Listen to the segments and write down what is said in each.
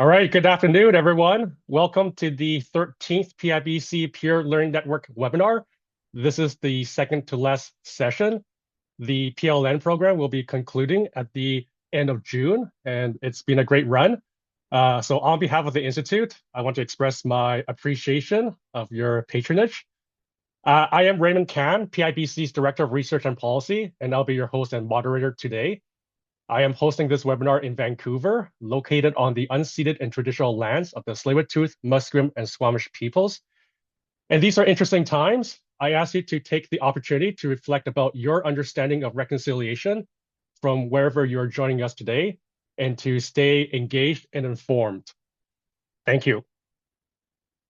All right, good afternoon, everyone. Welcome to the 13th PIBC Peer Learning Network webinar. This is the second to last session. The PLN program will be concluding at the end of June, and it's been a great run. So on behalf of the Institute, I want to express my appreciation of your patronage. I am Raymond Can, PIBC's Director of Research and Policy, and I'll be your host and moderator today. I am hosting this webinar in Vancouver, located on the unceded and traditional lands of the Tsleil-Waututh, Musqueam, and Squamish peoples. And these are interesting times. I ask you to take the opportunity to reflect about your understanding of reconciliation from wherever you're joining us today, and to stay engaged and informed. Thank you.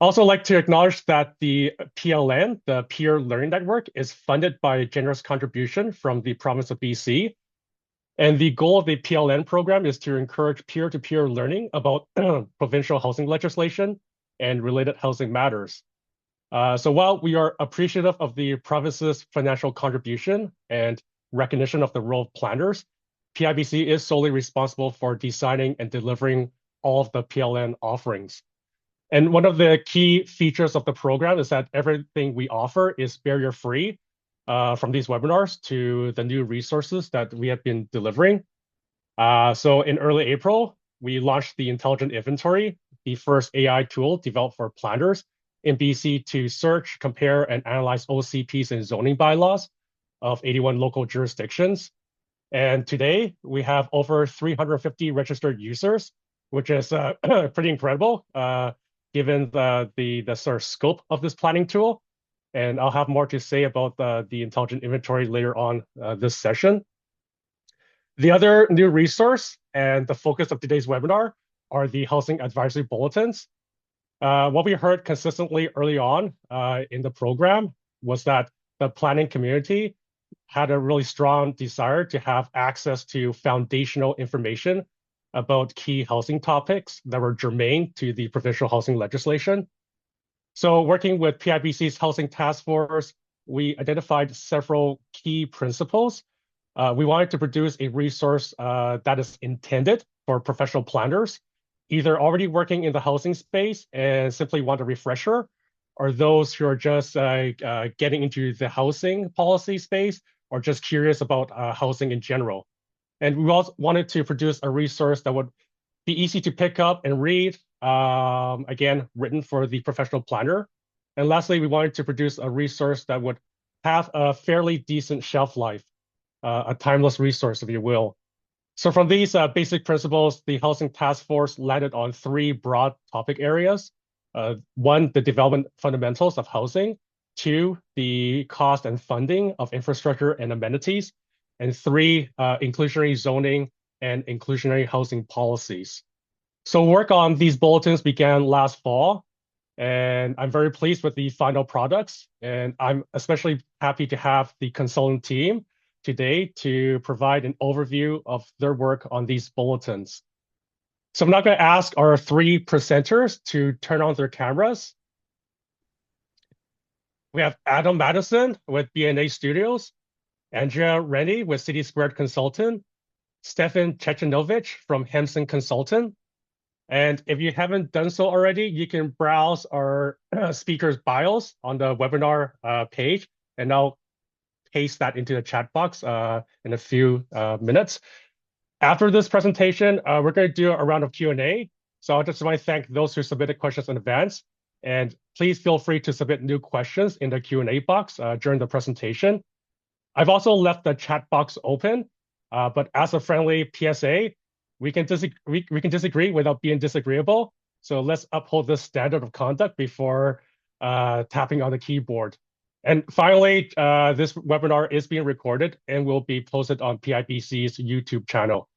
Also like to acknowledge that the PLN, the Peer Learning Network, is funded by a generous contribution from the province of BC. And the goal of the PLN program is to encourage peer-to-peer learning about provincial housing legislation and related housing matters. So while we are appreciative of the province's financial contribution and recognition of the role of planners, PIBC is solely responsible for designing and delivering all of the PLN offerings. And one of the key features of the program is that everything we offer is barrier-free, from these webinars to the new resources that we have been delivering. So in early April, we launched the Intelligent Inventory, the first AI tool developed for planners in BC to search, compare, and analyze OCPs and zoning bylaws of 81 local jurisdictions. And today, we have over 350 registered users, which is pretty incredible, given the sort of scope of this planning tool. And I'll have more to say about the Intelligent Inventory later on this session. The other new resource and the focus of today's webinar are the Housing Advisory Bulletins. What we heard consistently early on in the program was that the planning community had a really strong desire to have access to foundational information about key housing topics that were germane to the provincial housing legislation. So working with PIBC's Housing Task Force, we identified several key principles. We wanted to produce a resource that is intended for professional planners, either already working in the housing space and simply want a refresher, or those who are just getting into the housing policy space or just curious about housing in general. And we also wanted to produce a resource that would be easy to pick up and read, again, written for the professional planner. And lastly, we wanted to produce a resource that would have a fairly decent shelf life, a timeless resource, if you will. So from these basic principles, the Housing Task Force landed on three broad topic areas. One, the development fundamentals of housing. Two, the cost and funding of infrastructure and amenities. And three, inclusionary zoning and inclusionary housing policies. So work on these bulletins began last fall, and I'm very pleased with the final products. And I'm especially happy to have the consultant team today to provide an overview of their work on these bulletins. So I'm now going to ask our three presenters to turn on their cameras. We have Adam Mattinson with BNA Studios, Andrea Renney with City Squared Consultant, Stefan Krzeczunowicz from Hemson Consultant. And if you haven't done so already, you can browse our speakers' bios on the webinar page, and I'll paste that into the chat box in a few minutes. After this presentation, we're going to do a round of Q&A. So I just want to thank those who submitted questions in advance. And please feel free to submit new questions in the Q&A box during the presentation. I've also left the chat box open, but as a friendly PSA, we can disagree without being disagreeable. So let's uphold this standard of conduct before tapping on the keyboard. And finally, this webinar is being recorded and will be posted on PIBC's YouTube channel.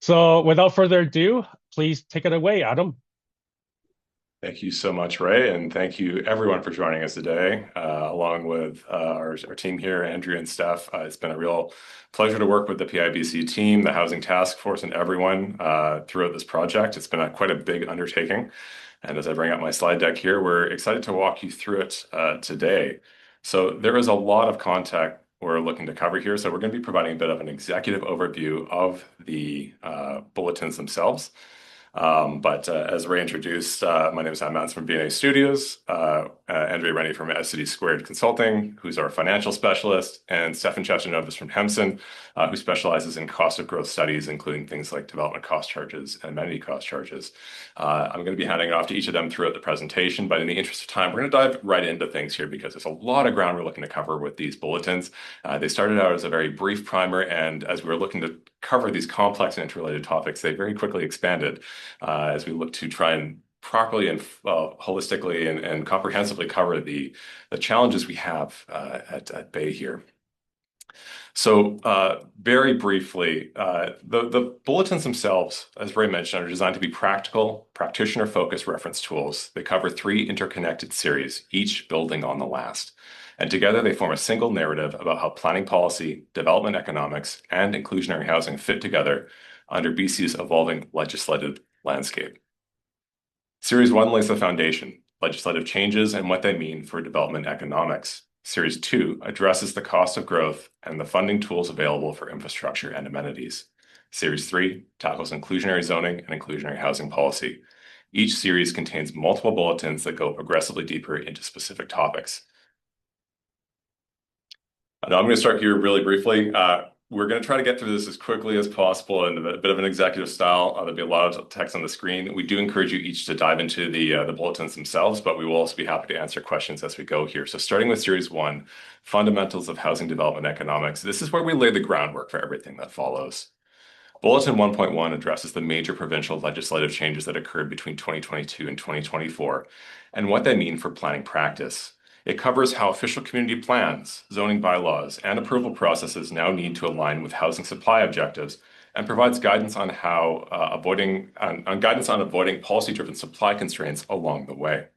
So without further ado, please take it away, Adam. Thank you so much, Ray, and thank you everyone for joining us today, along with our team here, Andrea and Steph. It's been a real pleasure to work with the PIBC team, the Housing Task Force, and everyone throughout this project. It's been quite a big undertaking. And as I bring up my slide deck here, we're excited to walk you through it today. So there is a lot of content we're looking to cover here. So we're going to be providing a bit of an executive overview of the bulletins themselves. But as Ray introduced, my name is Mattinson from B&A Studios, Andrea Renney from SCD Squared Consulting, who's our financial specialist, and Stefan Krzeczunowicz from Hemson, who specializes in cost of growth studies, including things like development cost charges and amenity cost charges. I'm going to be handing it off to each of them throughout the presentation, but in the interest of time, we're going to dive right into things here because there's a lot of ground we're looking to cover with these bulletins. They started out as a very brief primer, and as we were looking to cover these complex and interrelated topics, they very quickly expanded as we look to try and properly and holistically and comprehensively cover the challenges we have at Bay here. So very briefly, the bulletins themselves, as Ray mentioned, are designed to be practical, practitioner-focused reference tools. They cover 3 interconnected series, each building on the last. And together they form a single narrative about how planning policy, development economics, and inclusionary housing fit together under BC's evolving legislative landscape. Series 1 lays the foundation, legislative changes and what they mean for development economics. Series 2 addresses the cost of growth and the funding tools available for infrastructure and amenities. Series 3 tackles inclusionary zoning and inclusionary housing policy. Each series contains multiple bulletins that go progressively deeper into specific topics. Now I'm going to start here really briefly. We're going to try to get through this as quickly as possible in a bit of an executive style. There'll be a lot of text on the screen. We do encourage you each to dive into the bulletins themselves, but we will also be happy to answer questions as we go here. So starting with Series 1, Fundamentals of Housing Development Economics. This is where we lay the groundwork for everything that follows. Bulletin 1.1 addresses the major provincial legislative changes that occurred between 2022 and 2024 and what they mean for planning practice. It covers how official community plans, zoning bylaws, and approval processes now need to align with housing supply objectives and provides guidance on how avoiding policy-driven supply constraints along the way.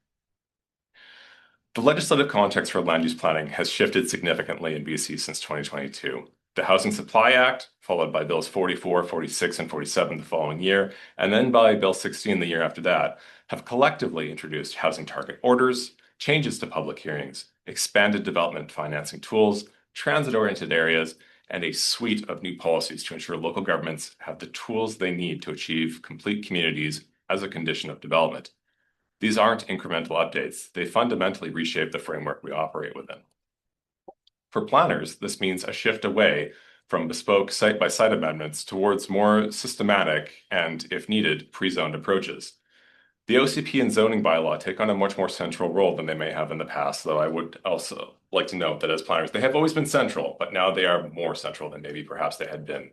The legislative context for land use planning has shifted significantly in BC since 2022. The Housing Supply Act, followed by Bills 44, 46, and 47 the following year, and then by Bill 16 the year after that, have collectively introduced housing target orders, changes to public hearings, expanded development financing tools, transit-oriented areas, and a suite of new policies to ensure local governments have the tools they need to achieve complete communities as a condition of development. These aren't incremental updates. They fundamentally reshape the framework we operate within. For planners, this means a shift away from bespoke site-by-site amendments towards more systematic and, if needed, pre-zoned approaches. The OCP and zoning bylaw take on a much more central role than they may have in the past, though I would also like to note that as planners, they have always been central, but now they are more central than maybe perhaps they had been.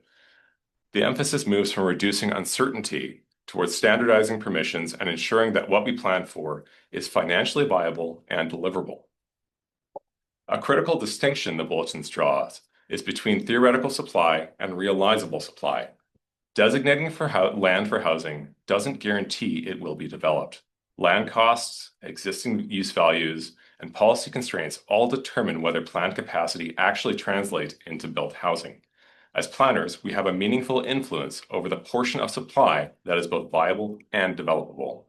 The emphasis moves from reducing uncertainty towards standardizing permissions and ensuring that what we plan for is financially viable and deliverable. A critical distinction the bulletins draws is between theoretical supply and realizable supply. Designating for land for housing doesn't guarantee it will be developed. Land costs, existing use values, and policy constraints all determine whether planned capacity actually translates into built housing. As planners, we have a meaningful influence over the portion of supply that is both viable and developable.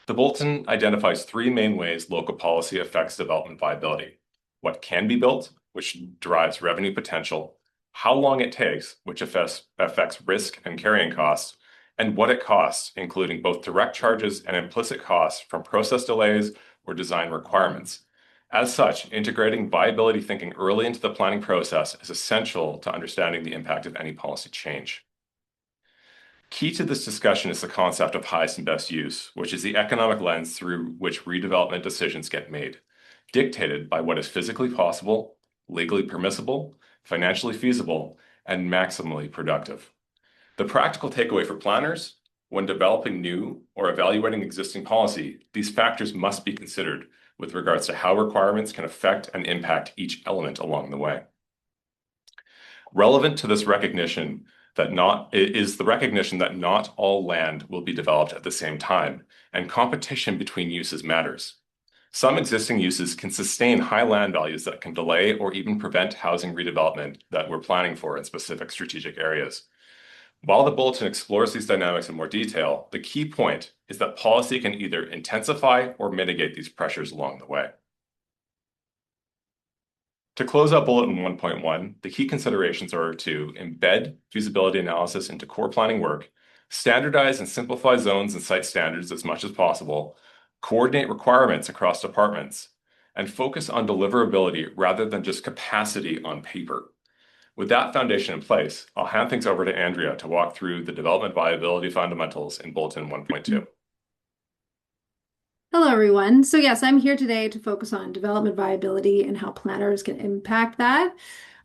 The bulletin identifies 3 main ways local policy affects development viability: what can be built, which drives revenue potential; how long it takes, which affects risk and carrying costs; and what it costs, including both direct charges and implicit costs from process delays or design requirements. As such, integrating viability thinking early into the planning process is essential to understanding the impact of any policy change. Key to this discussion is the concept of highest and best use, which is the economic lens through which redevelopment decisions get made, dictated by what is physically possible, legally permissible, financially feasible, and maximally productive. The practical takeaway for planners: when developing new or evaluating existing policy, these factors must be considered with regards to how requirements can affect and impact each element along the way. Relevant to this recognition is the recognition that not all land will be developed at the same time, and competition between uses matters. Some existing uses can sustain high land values that can delay or even prevent housing redevelopment that we're planning for in specific strategic areas. While the bulletin explores these dynamics in more detail, the key point is that policy can either intensify or mitigate these pressures along the way. To close out Bulletin 1.1, the key considerations are to embed feasibility analysis into core planning work, Standardize and simplify zones and site standards as much as possible, coordinate requirements across departments, and focus on deliverability rather than just capacity on paper. With that foundation in place, I'll hand things over to Andrea to walk through the development viability fundamentals in Bulletin 1.2. Hello, everyone. So yes, I'm here today to focus on development viability and how planners can impact that.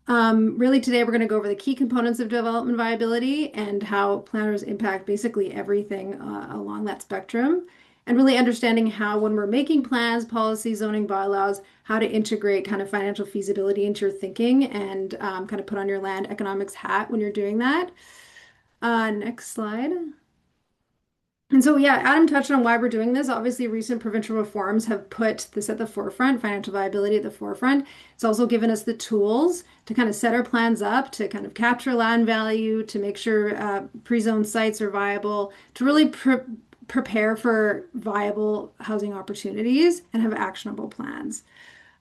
Really today we're going to go over the key components of development viability and how planners impact basically everything along that spectrum, and really understanding how when we're making plans, policies, zoning bylaws, how to integrate kind of financial feasibility into your thinking and kind of put on your land economics hat when you're doing that. Next slide. And so, yeah, Adam touched on why we're doing this. Obviously, recent provincial reforms have put this at the forefront, financial viability at the forefront. It's also given us the tools to kind of set our plans up, to kind of capture land value, to make sure pre-zoned sites are viable, to really prepare for viable housing opportunities and have actionable plans.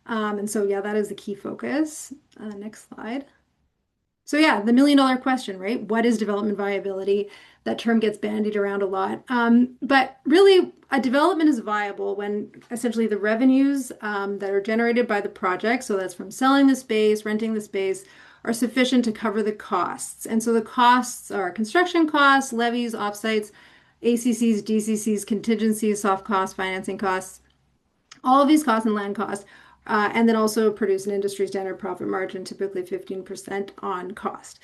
And so, yeah, that is the key focus. Next slide. So yeah, the million-dollar question, right? What is development viability? That term gets bandied around a lot. But really, a development is viable when essentially the revenues that are generated by the project, so that's from selling the space, renting the space, are sufficient to cover the costs. And so the costs are construction costs, levies, offsites, ACCs, DCCs, contingencies, soft costs, financing costs, all of these costs and land costs. And then also produce an industry standard profit margin, typically 15% on cost.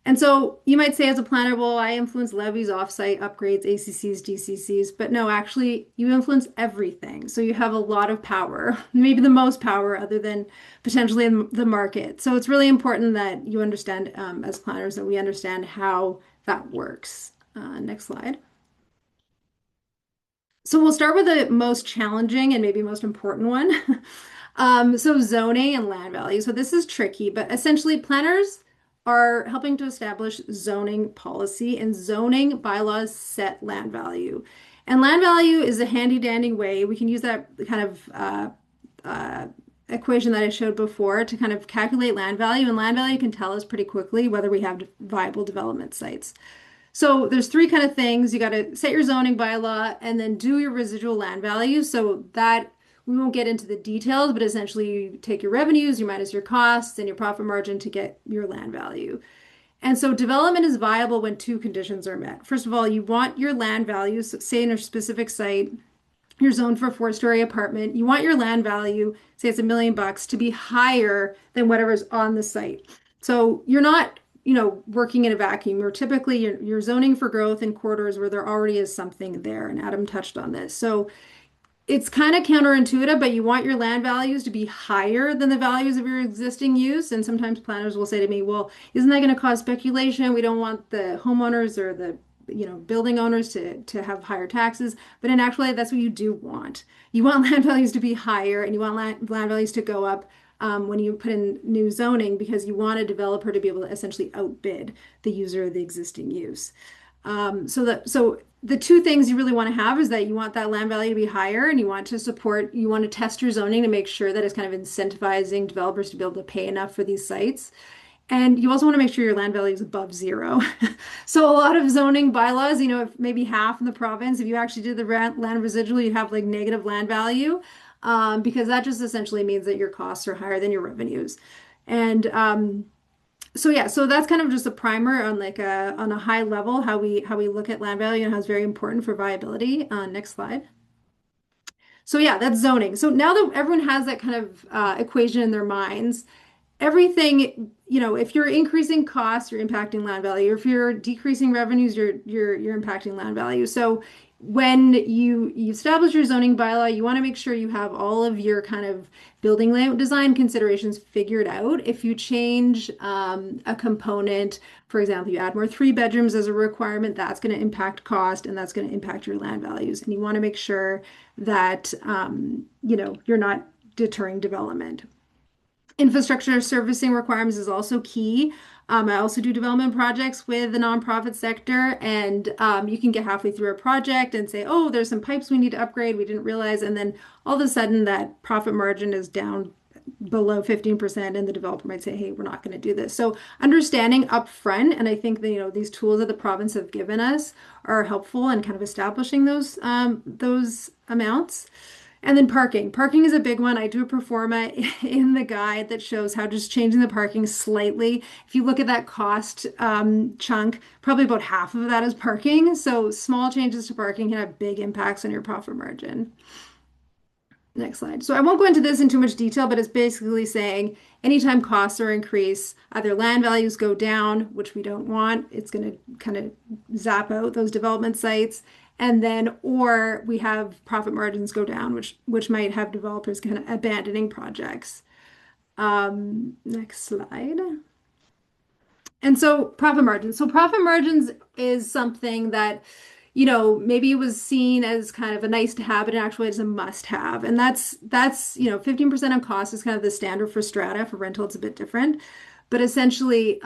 And so you might say as a planner, well, I influence levies, offsite, upgrades, ACCs, DCCs, but no, actually you influence everything. So you have a lot of power, maybe the most power other than potentially in the market. So it's really important that you understand as planners that we understand how that works. Next slide. So we'll start with the most challenging and maybe most important one. So zoning and land value. So this is tricky, but essentially planners are helping to establish zoning policy, and zoning bylaws set land value. And land value is a handy dandy way. We can use that kind of equation that I showed before to kind of calculate land value, and land value can tell us pretty quickly whether we have viable development sites. So there's three kind of things. You got to set your zoning bylaw and then do your residual land value. So that we won't get into the details, but essentially you take your revenues, you minus your costs and your profit margin to get your land value. And so development is viable when two conditions are met. First of all, you want your land value, so say in a specific site, you're zoned for a 4-story apartment. You want your land value, say it's $1 million, to be higher than whatever's on the site. So you're not, working in a vacuum. You're typically you're zoning for growth in corridors where there already is something there. And Adam touched on this. So it's kind of counterintuitive, but you want your land values to be higher than the values of your existing use. And sometimes planners will say to me, well, isn't that going to cause speculation? We don't want the homeowners or the building owners to have higher taxes. But in actuality, that's what you do want. You want land values to be higher and you want land values to go up when you put in new zoning, because you want a developer to be able to essentially outbid the user of the existing use. So the two things you really want to have is that you want that land value to be higher, and you want to test your zoning to make sure that it's kind of incentivizing developers to be able to pay enough for these sites. And you also want to make sure your land value is above zero. So a lot of zoning bylaws, if maybe half in the province, if you actually did the land residual, you have like negative land value, because that just essentially means that your costs are higher than your revenues. And so that's kind of just a primer on on a high level how we look at land value and how it's very important for viability. Next slide. So yeah, that's zoning. So now that everyone has that kind of equation in their minds, everything, if you're increasing costs, you're impacting land value. If you're decreasing revenues, you're impacting land value. So when you establish your zoning bylaw, you want to make sure you have all of your kind of building layout design considerations figured out. If you change a component, for example, you add more 3 bedrooms as a requirement, that's going to impact cost and that's going to impact your land values. And you want to make sure that you're not deterring development. Infrastructure servicing requirements is also key. I also do development projects with the nonprofit sector, and you can get halfway through a project and say, oh, there's some pipes we need to upgrade, we didn't realize, and then all of a sudden that profit margin is down below 15%, and the developer might say, hey, we're not going to do this. So understanding upfront, and I think that, these tools that the province have given us are helpful in kind of establishing those amounts. And then parking. Parking is a big one. I do a pro forma in the guide that shows how just changing the parking slightly. If you look at that cost chunk, probably about half of that is parking. So small changes to parking can have big impacts on your profit margin. Next slide. So I won't go into this in too much detail, but it's basically saying anytime costs are increased, either land values go down, which we don't want, it's going to kind of zap out those development sites, and then or we have profit margins go down, which might have developers kind of abandoning projects. Next slide. And so profit margins. So profit margins is something that, maybe it was seen as kind of a nice to have, but actually it's a must have. And that's 15% on cost is kind of the standard for strata. For rental, it's a bit different. But essentially,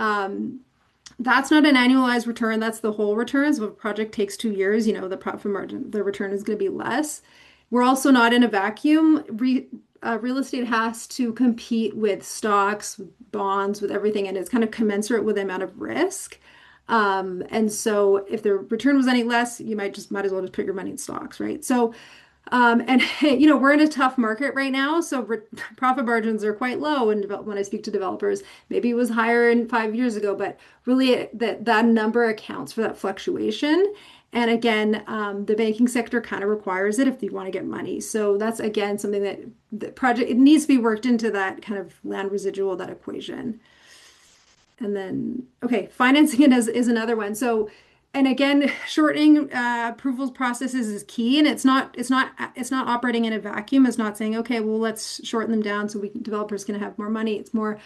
that's not an annualized return. That's the whole return. So if a project takes 2 years, the profit margin, the return is going to be less. We're also not in a vacuum. Real estate has to compete with stocks, with bonds, with everything, and it's kind of commensurate with the amount of risk. And so if the return was any less, you might as well just put your money in stocks, right? So, and we're in a tough market right now, so profit margins are quite low. And when I speak to developers, maybe it was higher in 5 years ago, but really that number accounts for that fluctuation. And again, the banking sector kind of requires it if you want to get money. So that's again something that it needs to be worked into that kind of land residual, that equation. And then, okay, financing it is another one. So, and again, shortening approvals processes is key, and it's not operating in a vacuum. It's not saying, okay, well, let's shorten them down so developers can have more money. It's more,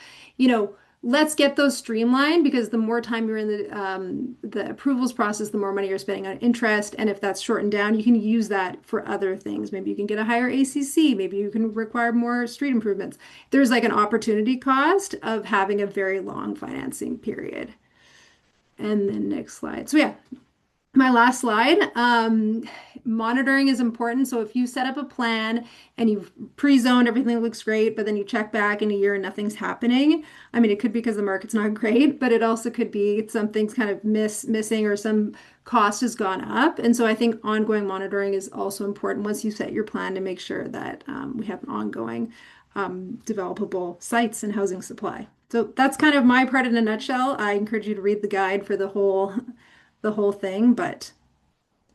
let's get those streamlined, because the more time you're in the approvals process, the more money you're spending on interest. And if that's shortened down, you can use that for other things. Maybe you can get a higher ACC. Maybe you can require more street improvements. There's like an opportunity cost of having a very long financing period. And then next slide. So yeah, my last slide. Monitoring is important. So if you set up a plan and you've pre-zoned, everything looks great, but then you check back in a year and nothing's happening. I mean, it could be because the market's not great, but it also could be something's kind of missing or some cost has gone up. And so I think ongoing monitoring is also important once you set your plan to make sure that we have an ongoing developable sites and housing supply. So that's kind of my part in a nutshell. I encourage you to read the guide for the whole thing, but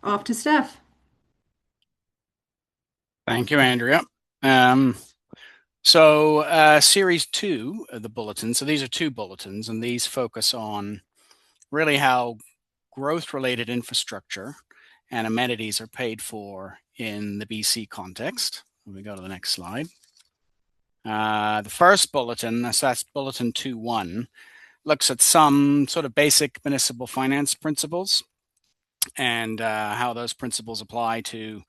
off to Steph. Thank you, Andrea. Series 2 of the bulletin. So these are 2 bulletins, and these focus on really how growth-related infrastructure and amenities are paid for in the BC context. When we go to the next slide. The first bulletin, that's Bulletin 2.1, looks at some sort of basic municipal finance principles and how those principles apply to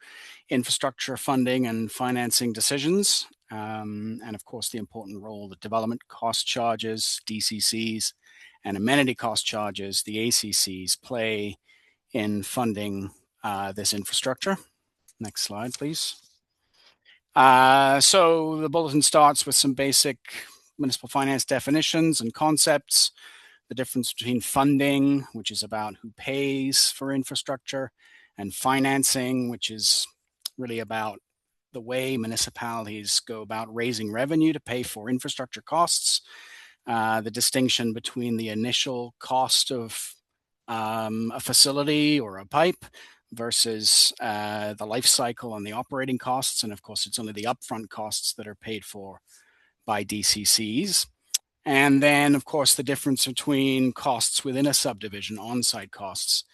infrastructure funding and financing decisions. And of course, the important role that development cost charges, DCCs, and amenity cost charges, the ACCs, play in funding this infrastructure. Next slide, please. So the bulletin starts with some basic municipal finance definitions and concepts, the difference between funding, which is about who pays for infrastructure, and financing, which is really about the way municipalities go about raising revenue to pay for infrastructure costs, the distinction between the initial cost of a facility or a pipe versus the life cycle and the operating costs. And of course, it's only the upfront costs that are paid for by DCCs. And then, of course, the difference between costs within a subdivision, on-site costs,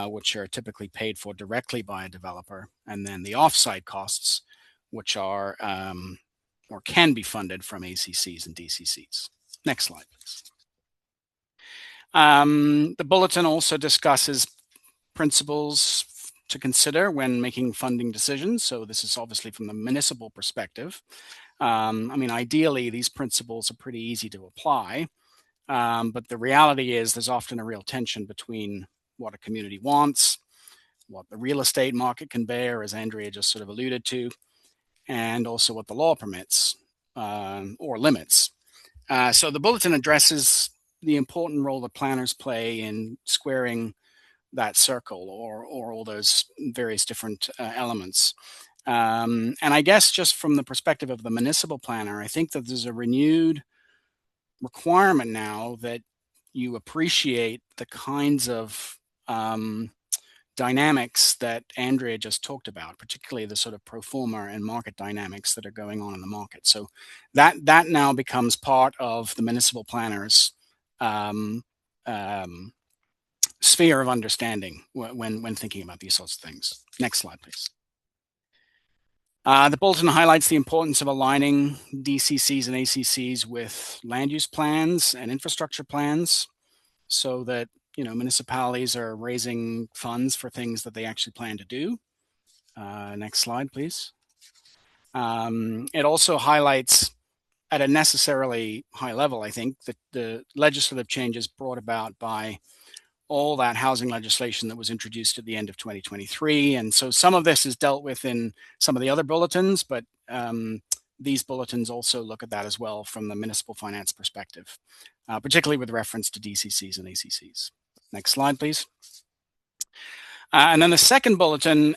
which are typically paid for directly by a developer, and then the off-site costs, which are or can be funded from ACCs and DCCs. Next slide, please. The bulletin also discusses principles to consider when making funding decisions. So this is obviously from the municipal perspective. I mean, ideally, these principles are pretty easy to apply, but the reality is there's often a real tension between what a community wants, what the real estate market can bear, as Andrea just sort of alluded to, and also what the law permits. or limits. So the bulletin addresses the important role that planners play in squaring that circle or all those various different elements. And I guess just from the perspective of the municipal planner, I think that there's a renewed requirement now that you appreciate the kinds of dynamics that Andrea just talked about, particularly the sort of pro forma and market dynamics that are going on in the market. So that now becomes part of the municipal planner's sphere of understanding when thinking about these sorts of things. Next slide, please. The bulletin highlights the importance of aligning DCCs and ACCs with land use plans and infrastructure plans so that municipalities are raising funds for things that they actually plan to do. Next slide, please. It also highlights at a necessarily high level, I think, that the legislative changes brought about by all that housing legislation that was introduced at the end of 2023. And so some of this is dealt with in some of the other bulletins, but these bulletins also look at that as well from the municipal finance perspective, particularly with reference to DCCs and ACCs. Next slide, please. And then the second bulletin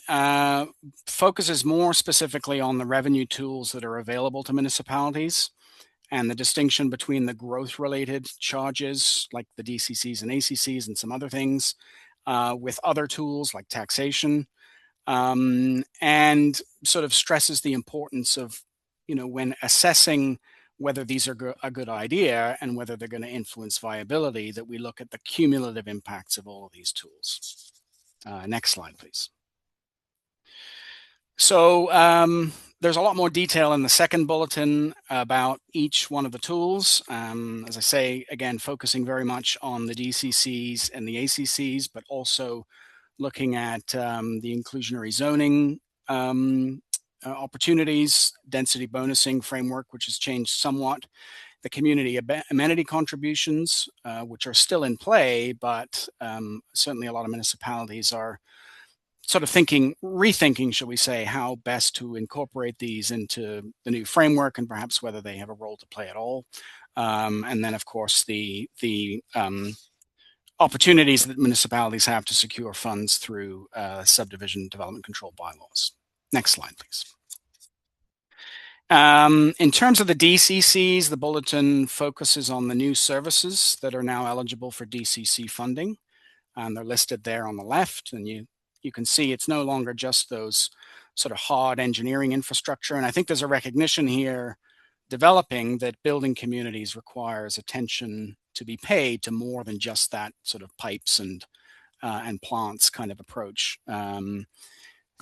focuses more specifically on the revenue tools that are available to municipalities and the distinction between the growth-related charges like the DCCs and ACCs and some other things with other tools like taxation, and sort of stresses the importance of, when assessing whether these are a good idea and whether they're going to influence viability, that we look at the cumulative impacts of all of these tools. Next slide, please. So there's a lot more detail in the second bulletin about each one of the tools. As I say, again, focusing very much on the DCCs and the ACCs, but also looking at the inclusionary zoning opportunities, density bonusing framework, which has changed somewhat, the community amenity contributions, which are still in play, but certainly a lot of municipalities are sort of rethinking, shall we say, how best to incorporate these into the new framework and perhaps whether they have a role to play at all. And then, of course, the opportunities that municipalities have to secure funds through subdivision development control bylaws. Next slide, please. In terms of the DCCs, the bulletin focuses on the new services that are now eligible for DCC funding. And they're listed there on the left, and you can see it's no longer just those sort of hard engineering infrastructure. And I think there's a recognition here developing that building communities requires attention to be paid to more than just that sort of pipes and plants kind of approach.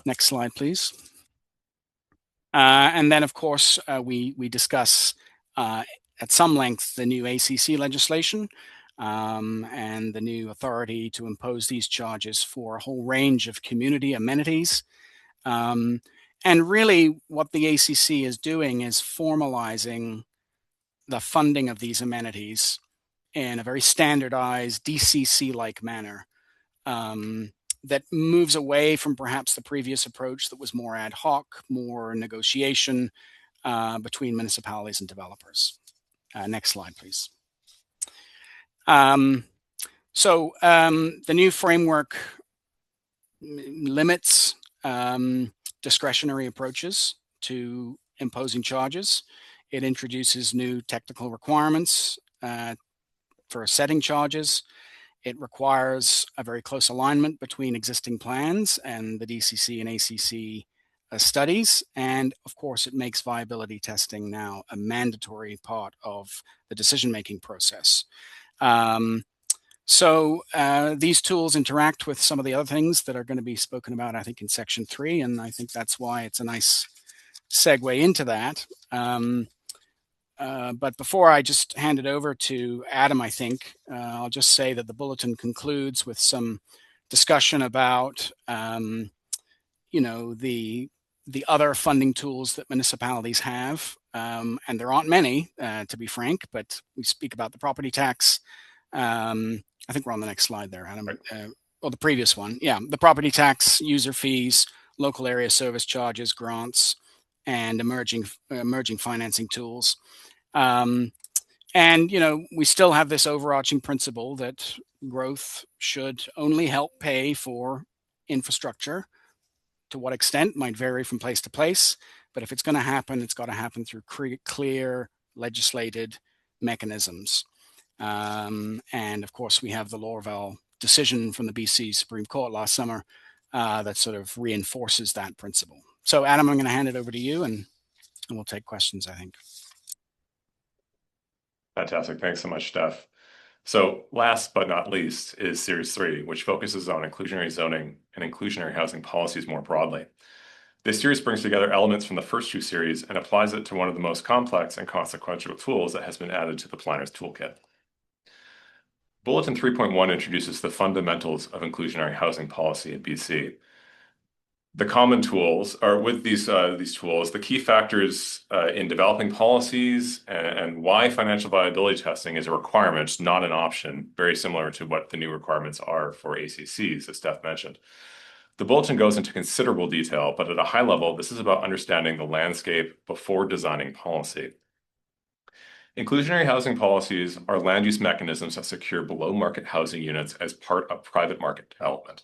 Next slide, please. And then, of course, we discuss at some length the new ACC legislation and the new authority to impose these charges for a whole range of community amenities. And really what the ACC is doing is formalizing the funding of these amenities in a very standardized DCC-like manner that moves away from perhaps the previous approach that was more ad hoc, more negotiation between municipalities and developers. Next slide, please. So the new framework limits discretionary approaches to imposing charges. It introduces new technical requirements for setting charges. It requires a very close alignment between existing plans and the DCC and ACC studies. And of course, it makes viability testing now a mandatory part of the decision-making process. So these tools interact with some of the other things that are going to be spoken about, I think, in section 3. And I think that's why it's a nice segue into that. But before I just hand it over to Adam, I think, I'll just say that the bulletin concludes with some discussion about, the other funding tools that municipalities have. And there aren't many, to be frank, but we speak about the property tax. I think we're on the next slide there, Adam. Well, the previous one. Yeah, the property tax, user fees, local area service charges, grants, and emerging financing tools. And, we still have this overarching principle that growth should only help pay for infrastructure. To what extent might vary from place to place, but if it's going to happen, it's got to happen through clear legislated mechanisms. And of course, we have the Lorval decision from the BC Supreme Court last summer that sort of reinforces that principle. So Adam, I'm going to hand it over to you and we'll take questions, I think. Fantastic. Thanks so much, Steph. So last but not least is Series 3, which focuses on inclusionary zoning and inclusionary housing policies more broadly. This series brings together elements from the first two series and applies it to one of the most complex and consequential tools that has been added to the Planner's Toolkit. Bulletin 3.1 introduces the fundamentals of inclusionary housing policy in BC. The common tools are with these tools, the key factors in developing policies and why financial viability testing is a requirement, not an option, very similar to what the new requirements are for ACCs, as Steph mentioned. The bulletin goes into considerable detail, but at a high level, this is about understanding the landscape before designing policy. Inclusionary housing policies are land use mechanisms that secure below market housing units as part of private market development.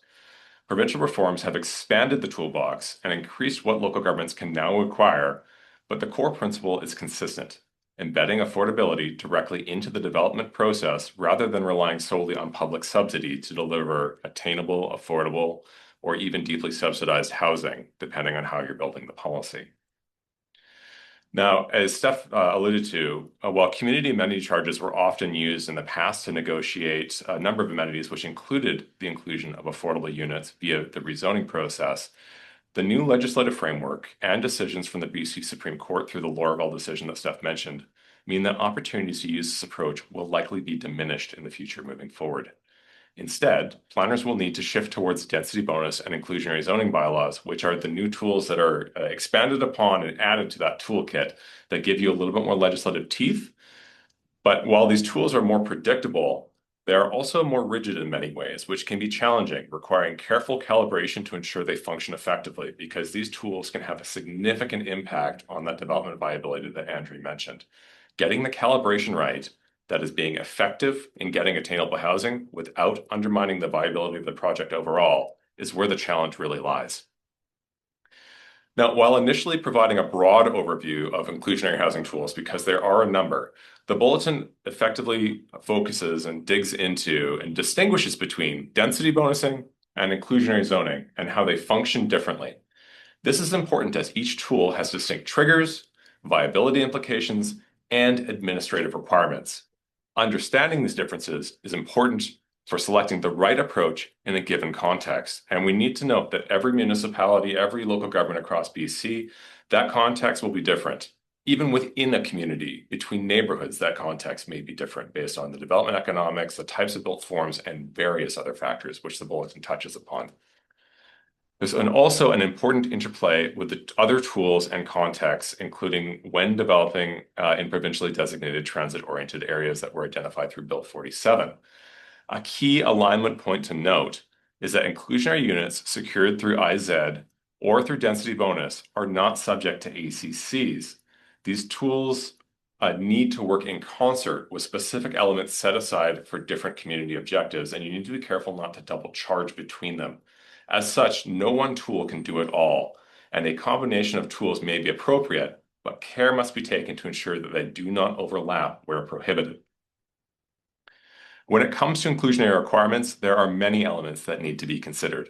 Provincial reforms have expanded the toolbox and increased what local governments can now acquire, but the core principle is consistent, embedding affordability directly into the development process rather than relying solely on public subsidy to deliver attainable, affordable, or even deeply subsidized housing, depending on how you're building the policy. Now, as Steph alluded to, while community amenity charges were often used in the past to negotiate a number of amenities, which included the inclusion of affordable units via the rezoning process, the new legislative framework and decisions from the BC Supreme Court through the Lorval decision that Steph mentioned mean that opportunities to use this approach will likely be diminished in the future moving forward. Instead, planners will need to shift towards density bonus and inclusionary zoning bylaws, which are the new tools that are expanded upon and added to that toolkit that give you a little bit more legislative teeth. But while these tools are more predictable, they are also more rigid in many ways, which can be challenging, requiring careful calibration to ensure they function effectively, because these tools can have a significant impact on that development viability that Andrea mentioned. Getting the calibration right that is being effective in getting attainable housing without undermining the viability of the project overall is where the challenge really lies. Now, while initially providing a broad overview of inclusionary housing tools, because there are a number, the bulletin effectively focuses and digs into and distinguishes between density bonusing and inclusionary zoning and how they function differently. This is important as each tool has distinct triggers, viability implications, and administrative requirements. Understanding these differences is important for selecting the right approach in a given context. And we need to note that every municipality, every local government across BC, that context will be different. Even within a community, between neighborhoods, that context may be different based on the development economics, the types of built forms, and various other factors which the bulletin touches upon. There's also an important interplay with the other tools and contexts, including when developing in provincially designated transit-oriented areas that were identified through Bill 47. A key alignment point to note is that inclusionary units secured through IZ or through density bonus are not subject to ACCs. These tools need to work in concert with specific elements set aside for different community objectives, and you need to be careful not to double charge between them. As such, no one tool can do it all, and a combination of tools may be appropriate, but care must be taken to ensure that they do not overlap where prohibited. When it comes to inclusionary requirements, there are many elements that need to be considered.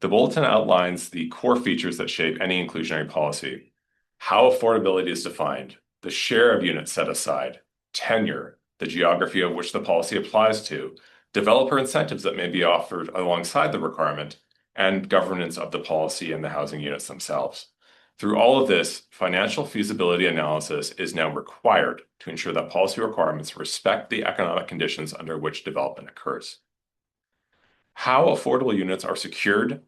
The bulletin outlines the core features that shape any inclusionary policy: how affordability is defined, the share of units set aside, tenure, the geography of which the policy applies to, developer incentives that may be offered alongside the requirement, and governance of the policy and the housing units themselves. Through all of this, financial feasibility analysis is now required to ensure that policy requirements respect the economic conditions under which development occurs. How affordable units are secured,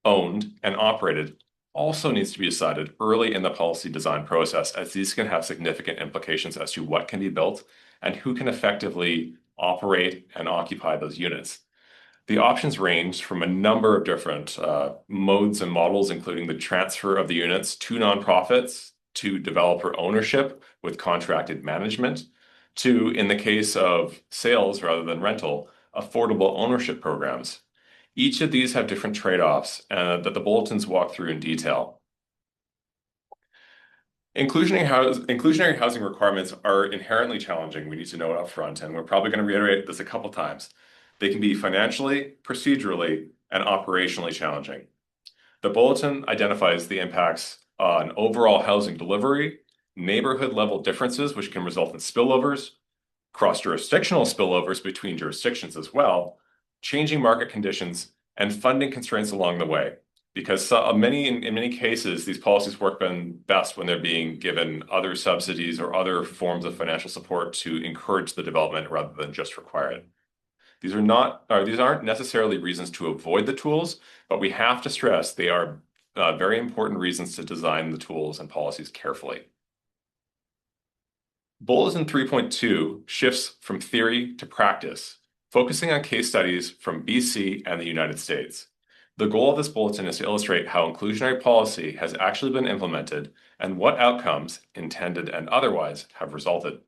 owned, and operated also needs to be decided early in the policy design process, as these can have significant implications as to what can be built and who can effectively operate and occupy those units. The options range from a number of different modes and models, including the transfer of the units to nonprofits, to developer ownership with contracted management, to, in the case of sales rather than rental, affordable ownership programs. Each of these have different trade-offs that the bulletins walk through in detail. Inclusionary housing requirements are inherently challenging. We need to know it up front, and we're probably going to reiterate this a couple times. They can be financially, procedurally, and operationally challenging. The bulletin identifies the impacts on overall housing delivery, neighborhood-level differences, which can result in spillovers, cross-jurisdictional spillovers between jurisdictions as well, changing market conditions, and funding constraints along the way. Because in many cases, these policies work best when they're being given other subsidies or other forms of financial support to encourage the development rather than just require it. These aren't necessarily reasons to avoid the tools, but we have to stress they are very important reasons to design the tools and policies carefully. Bulletin 3.2 shifts from theory to practice, focusing on case studies from BC and the United States. The goal of this bulletin is to illustrate how inclusionary policy has actually been implemented and what outcomes, intended and otherwise, have resulted.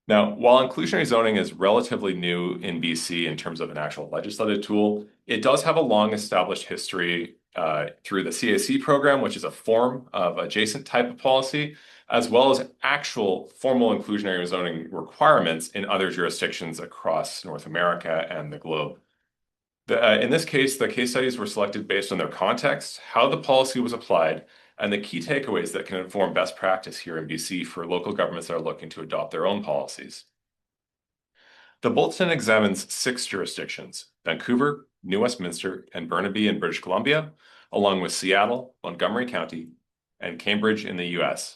Now, while inclusionary zoning is relatively new in BC in terms of an actual legislative tool, it does have a long established history through the CIC program, which is a form of adjacent type of policy, as well as actual formal inclusionary zoning requirements in other jurisdictions across North America and the globe. In this case, the case studies were selected based on their context, how the policy was applied, and the key takeaways that can inform best practice here in BC for local governments that are looking to adopt their own policies. The bulletin examines 6 jurisdictions: Vancouver, New Westminster, and Burnaby in British Columbia, along with Seattle, Montgomery County, and Cambridge in the US.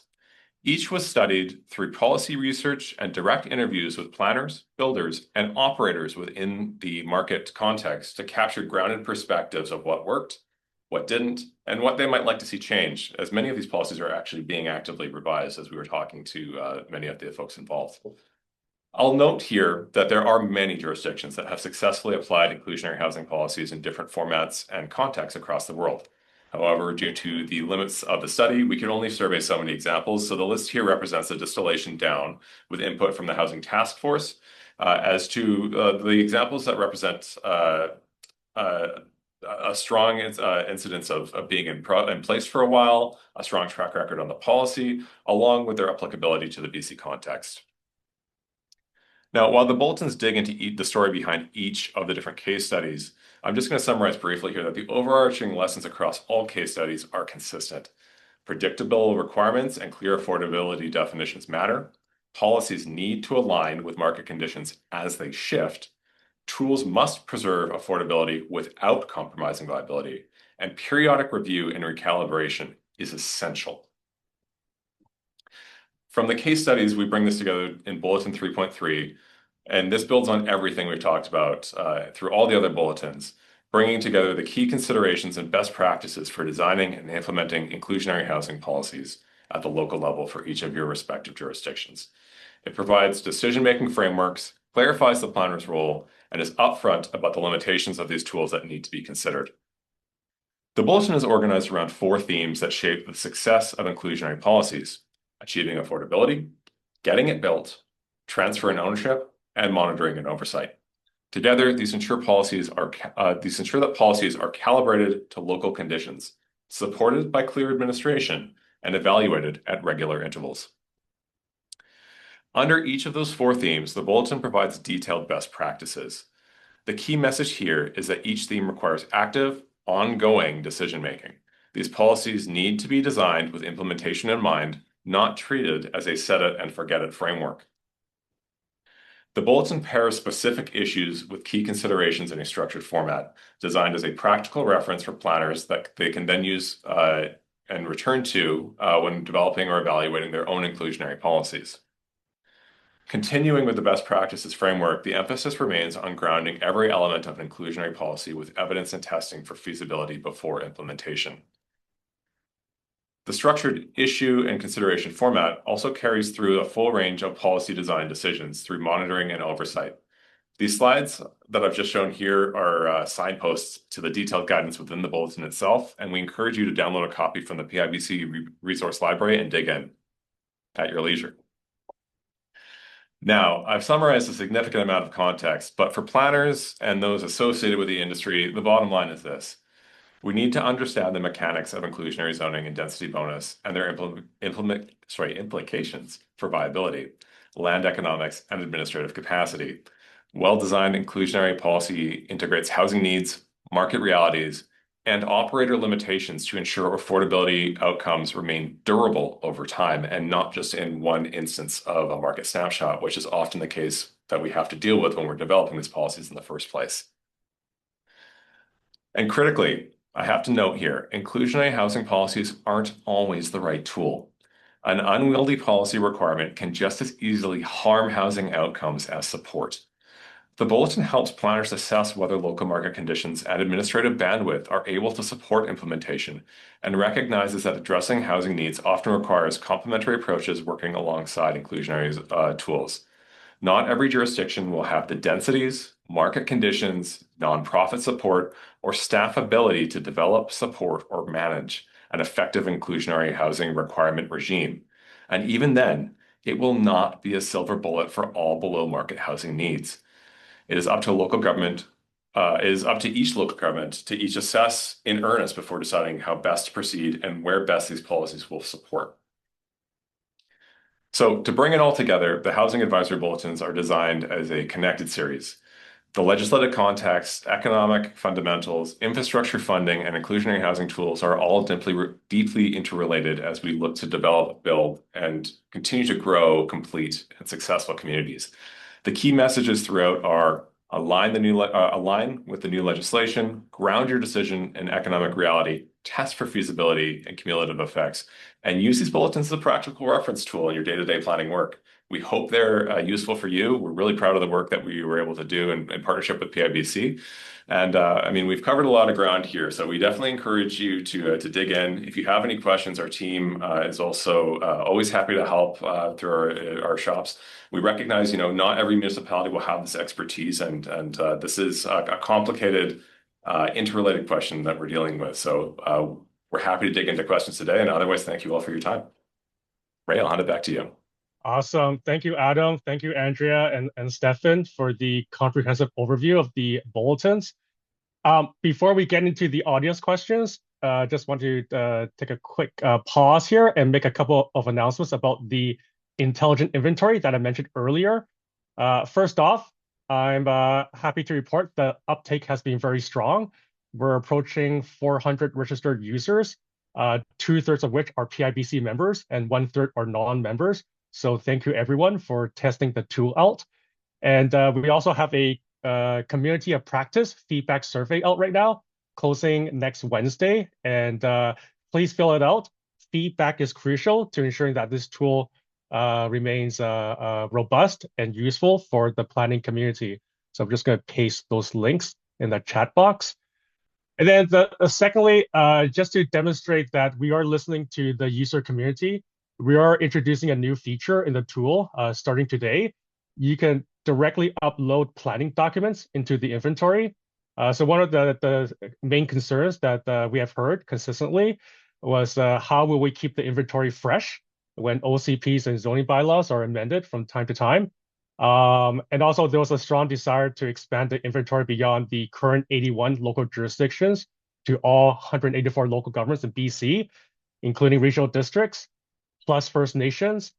Each was studied through policy research and direct interviews with planners, builders, and operators within the market context to capture grounded perspectives of what worked, what didn't, and what they might like to see changed, as many of these policies are actually being actively revised as we were talking to many of the folks involved. I'll note here that there are many jurisdictions that have successfully applied inclusionary housing policies in different formats and contexts across the world. However, due to the limits of the study, we can only survey so many examples, so the list here represents a distillation down with input from the Housing Task Force. As to the examples that represent a strong incidence of being in place for a while, a strong track record on the policy, along with their applicability to the BC context. Now, while the bulletins dig into the story behind each of the different case studies, I'm just going to summarize briefly here that the overarching lessons across all case studies are consistent. Predictable requirements and clear affordability definitions matter. Policies need to align with market conditions as they shift. Tools must preserve affordability without compromising viability, and periodic review and recalibration is essential. From the case studies, we bring this together in Bulletin 3.3, and this builds on everything we've talked about through all the other bulletins, bringing together the key considerations and best practices for designing and implementing inclusionary housing policies at the local level for each of your respective jurisdictions. It provides decision-making frameworks, clarifies the planner's role, and is upfront about the limitations of these tools that need to be considered. The bulletin is organized around 4 themes that shape the success of inclusionary policies: achieving affordability, getting it built, transfer and ownership, and monitoring and oversight. Together, these ensure that policies are calibrated to local conditions, supported by clear administration, and evaluated at regular intervals. Under each of those 4 themes, the bulletin provides detailed best practices. The key message here is that each theme requires active, ongoing decision-making. These policies need to be designed with implementation in mind, not treated as a set-it-and-forget-it framework. The bulletin pairs specific issues with key considerations in a structured format, designed as a practical reference for planners that they can then use and return to when developing or evaluating their own inclusionary policies. Continuing with the best practices framework, the emphasis remains on grounding every element of an inclusionary policy with evidence and testing for feasibility before implementation. The structured issue and consideration format also carries through a full range of policy design decisions through monitoring and oversight. These slides that I've just shown here are signposts to the detailed guidance within the bulletin itself, and we encourage you to download a copy from the PIBC Resource Library and dig in at your leisure. Now, I've summarized a significant amount of context, but for planners and those associated with the industry, the bottom line is this. We need to understand the mechanics of inclusionary zoning and density bonus and their implications for viability, land economics, and administrative capacity. Well-designed inclusionary policy integrates housing needs, market realities, and operator limitations to ensure affordability outcomes remain durable over time and not just in one instance of a market snapshot, which is often the case that we have to deal with when we're developing these policies in the first place. And critically, I have to note here, inclusionary housing policies aren't always the right tool. An unwieldy policy requirement can just as easily harm housing outcomes as support. The bulletin helps planners assess whether local market conditions and administrative bandwidth are able to support implementation and recognizes that addressing housing needs often requires complementary approaches working alongside inclusionary tools. Not every jurisdiction will have the densities, market conditions, nonprofit support, or staff ability to develop, support, or manage an effective inclusionary housing requirement regime. And even then, it will not be a silver bullet for all below market housing needs. It is up to local government, each local government to each assess in earnest before deciding how best to proceed and where best these policies will support. So to bring it all together, the Housing Advisory Bulletins are designed as a connected series. The legislative context, economic fundamentals, infrastructure funding, and inclusionary housing tools are all deeply interrelated as we look to develop, build, and continue to grow complete and successful communities. The key messages throughout are align with the new legislation, ground your decision in economic reality, test for feasibility and cumulative effects, and use these bulletins as a practical reference tool in your day-to-day planning work. We hope they're useful for you. We're really proud of the work that we were able to do in partnership with PIBC. And I mean, we've covered a lot of ground here, so we definitely encourage you to dig in. If you have any questions, our team is also always happy to help through our shops. We recognize, not every municipality will have this expertise, and this is a complicated, interrelated question that we're dealing with. So we're happy to dig into questions today, and otherwise, thank you all for your time. Ray, I'll hand it back to you. Awesome. Thank you, Adam. Thank you, Andrea and Stefan, for the comprehensive overview of the bulletins. Before we get into the audience questions, just want to take a quick pause here and make a couple of announcements about the intelligent inventory that I mentioned earlier. First off, I'm happy to report the uptake has been very strong. We're approaching 400 registered users, 2/3 of which are PIBC members and 1/3 are non-members. So thank you everyone for testing the tool out. And we also have a community of practice feedback survey out right now, closing next Wednesday. And please fill it out. Feedback is crucial to ensuring that this tool remains robust and useful for the planning community. So I'm just going to paste those links in the chat box. And then secondly, just to demonstrate that we are listening to the user community, we are introducing a new feature in the tool starting today. You can directly upload planning documents into the inventory. So one of the main concerns that we have heard consistently was how will we keep the inventory fresh when OCPs and zoning bylaws are amended from time to time. And also there was a strong desire to expand the inventory beyond the current 81 local jurisdictions to all 184 local governments in BC, including regional districts, plus First Nations,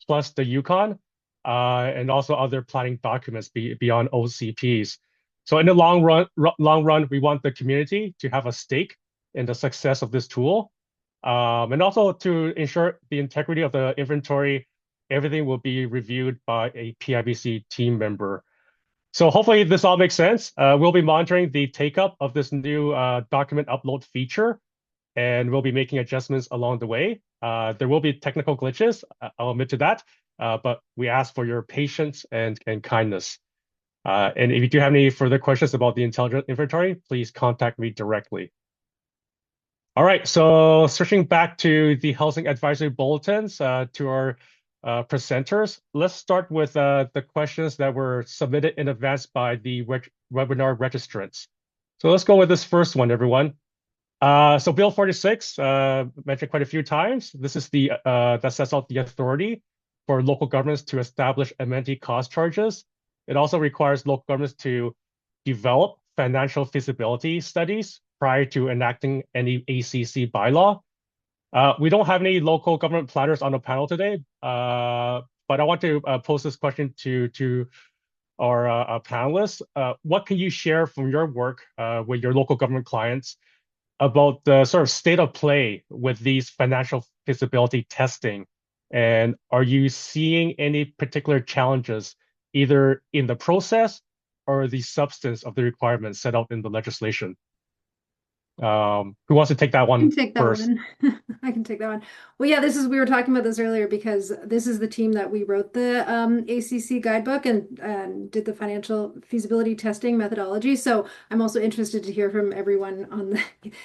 plus the Yukon, and also other planning documents beyond OCPs. So in the long run, we want the community to have a stake in the success of this tool. And also to ensure the integrity of the inventory, everything will be reviewed by a PIBC team member. So hopefully this all makes sense. We'll be monitoring the take-up of this new document upload feature, and we'll be making adjustments along the way. There will be technical glitches, I'll admit to that, but we ask for your patience and kindness. And if you do have any further questions about the intelligent inventory, please contact me directly. All right, so switching back to the Housing Advisory Bulletins, to our presenters. Let's start with the questions that were submitted in advance by the webinar registrants. So let's go with this first one, everyone. So Bill 46, mentioned quite a few times. This is the that sets out the authority for local governments to establish amenity cost charges. It also requires local governments to develop financial feasibility studies prior to enacting any ACC bylaw. We don't have any local government planners on the panel today, but I want to pose this question to our panelists. What can you share from your work with your local government clients about the sort of state of play with these financial feasibility testing? And are you seeing any particular challenges either in the process or the substance of the requirements set out in the legislation? Who wants to take that one I can take that first? one. I can take that one. Well, yeah, we were talking about this earlier because this is the team that we wrote the ACC guidebook and did the financial feasibility testing methodology. So I'm also interested to hear from everyone on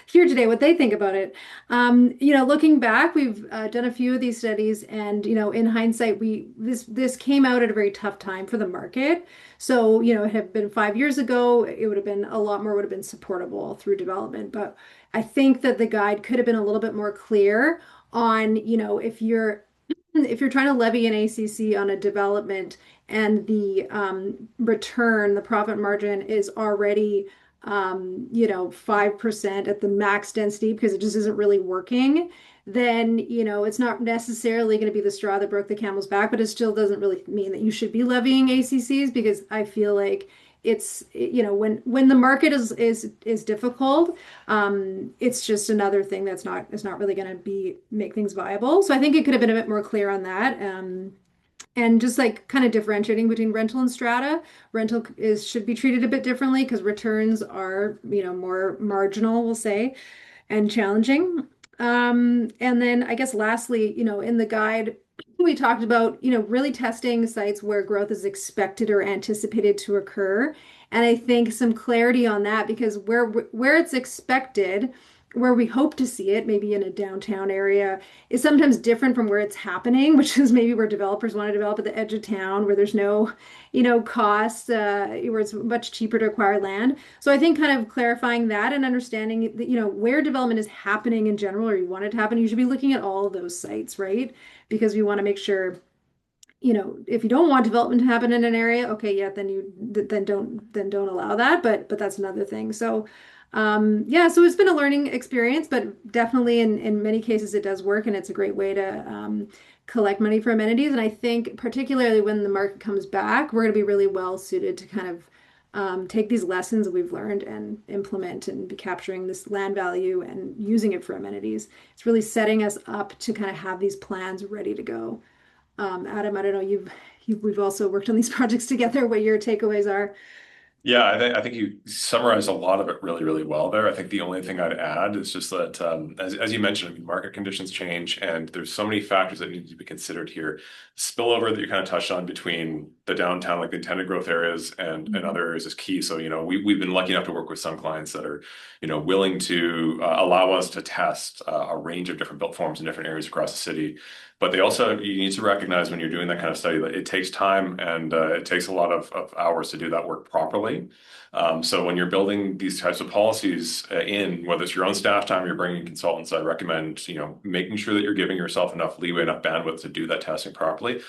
here today what they think about it. Looking back, we've done a few of these studies, and in hindsight, this came out at a very tough time for the market. So it had been 5 years ago, it would have been a lot more would have been supportable through development, but I think that the guide could have been a little bit more clear on, if you're trying to levy an ACC on a development and the return, the profit margin is already 5% at the max density because it just isn't really working, then it's not necessarily going to be the straw that broke the camel's back, but it still doesn't really mean that you should be levying ACCs, because I feel like it's when the market is difficult, it's just another thing that's not really going to make things viable. So I think it could have been a bit more clear on that. And just like kind of differentiating between rental and strata. Rental should be treated a bit differently because returns are more marginal, we'll say, and challenging. And then I guess lastly, in the guide, we talked about, really testing sites where growth is expected or anticipated to occur. And I think some clarity on that, because where it's expected, where we hope to see it, maybe in a downtown area, is sometimes different from where it's happening, which is maybe where developers want to develop at the edge of town, where there's no, cost, where it's much cheaper to acquire land. So I think kind of clarifying that and understanding that, where development is happening in general, or you want it to happen, you should be looking at all of those sites, right? Because we want to make sure, if you don't want development to happen in an area, okay, yeah, then don't allow that. But that's another thing. So so it's been a learning experience, but definitely in many cases it does work, and it's a great way to collect money for amenities. And I think particularly when the market comes back, we're going to be really well suited to kind of take these lessons that we've learned and implement and be capturing this land value and using it for amenities. It's really setting us up to kind of have these plans ready to go. Adam, I don't know, we've also worked on these projects together, what your takeaways are. Yeah, I think you summarized a lot of it really, really well there. I think the only thing I'd add is just that, as you mentioned, I mean, market conditions change, and there's so many factors that need to be considered here. Spillover that you kind of touched on between the downtown, like the intended growth areas, and other areas is key. So, we've been lucky enough to work with some clients that are, willing to allow us to test a range of different built forms in different areas across the city. But you need to recognize when you're doing that kind of study that it takes time, and it takes a lot of hours to do that work properly. So when you're building these types of policies whether it's your own staff time, you're bringing consultants, I recommend, making sure that you're giving yourself enough leeway, enough bandwidth to do that testing properly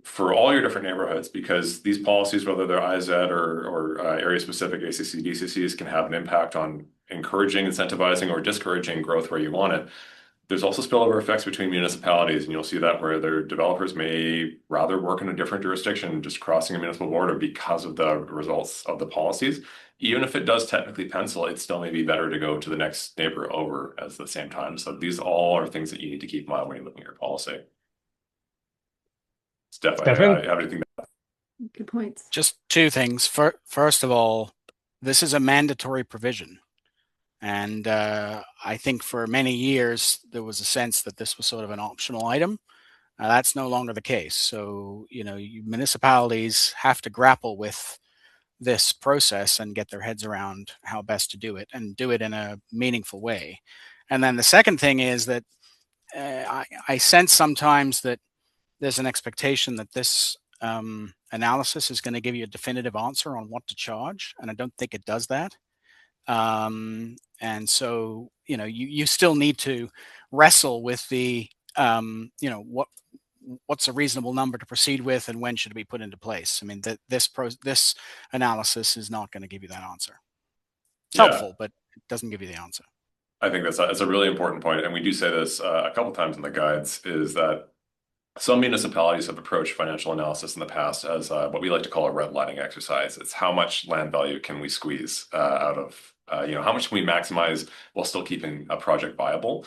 for all your different neighborhoods, because these policies, whether they're IZ or area-specific ACC, DCCs, can have an impact on encouraging, incentivizing, or discouraging growth where you want it. There's also spillover effects between municipalities, and you'll see that where their developers may rather work in a different jurisdiction, just crossing a municipal border because of the results of the policies. Even if it does technically pencil, it still may be better to go to the next neighbor over at the same time. So these all are things that you need to keep in mind when you're looking at your policy. Stefan, have anything? Good points. Just two things. First of all, this is a mandatory provision. And I think for many years, there was a sense that this was sort of an optional item. That's no longer the case. So, municipalities have to grapple with this process and get their heads around how best to do it, and do it in a meaningful way. And then the second thing is that I sense sometimes that there's an expectation that this analysis is going to give you a definitive answer on what to charge, and I don't think it does that. And so, you still need to wrestle with the, what's a reasonable number to proceed with and when should it be put into place. I mean, this analysis is not going to give you that answer. It's helpful, but it doesn't give you the answer. I think that's a really important point, and we do say this a couple times in the guides, is that some municipalities have approached financial analysis in the past as what we like to call a redlining exercise. It's how much land value can we squeeze out of, how much can we maximize while still keeping a project viable.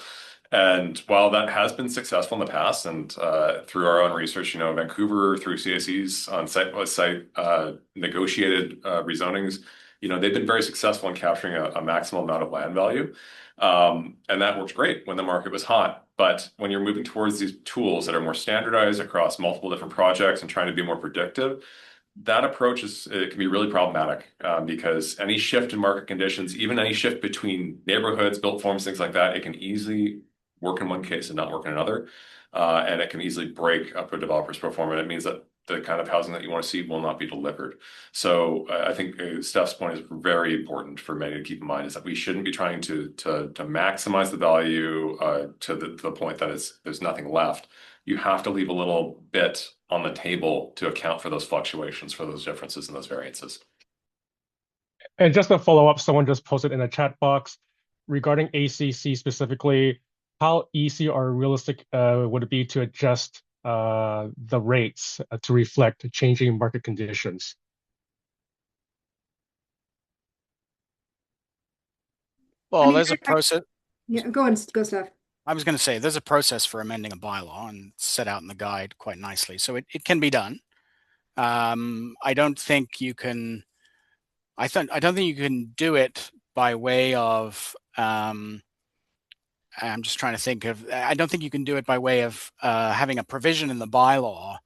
And while that has been successful in the past, and through our own research, Vancouver through CAC's on site negotiated rezonings, they've been very successful in capturing a maximum amount of land value. And that worked great when the market was hot. But when you're moving towards these tools that are more standardized across multiple different projects and trying to be more predictive, that approach it can be really problematic because any shift in market conditions, even any shift between neighborhoods, built forms, things like that, it can easily work in one case and not work in another. And it can easily break up a developer's pro forma. It means that the kind of housing that you want to see will not be delivered. So I think Steph's point is very important for many to keep in mind, is that we shouldn't be trying to maximize the value to the point that there's nothing left. You have to leave a little bit on the table to account for those fluctuations, for those differences and those variances. And just to follow up, someone just posted in the chat box regarding ACC specifically, how easy or realistic would it be to adjust the rates to reflect changing market conditions? Well, there's a process. Yeah, go Steph. I was going to say there's a process for amending a bylaw and set out in the guide quite nicely, so it can be done. I don't think you can. I don't think you can do it by way of. I'm just trying to think of. I don't think you can do it by way of having a provision in the bylaw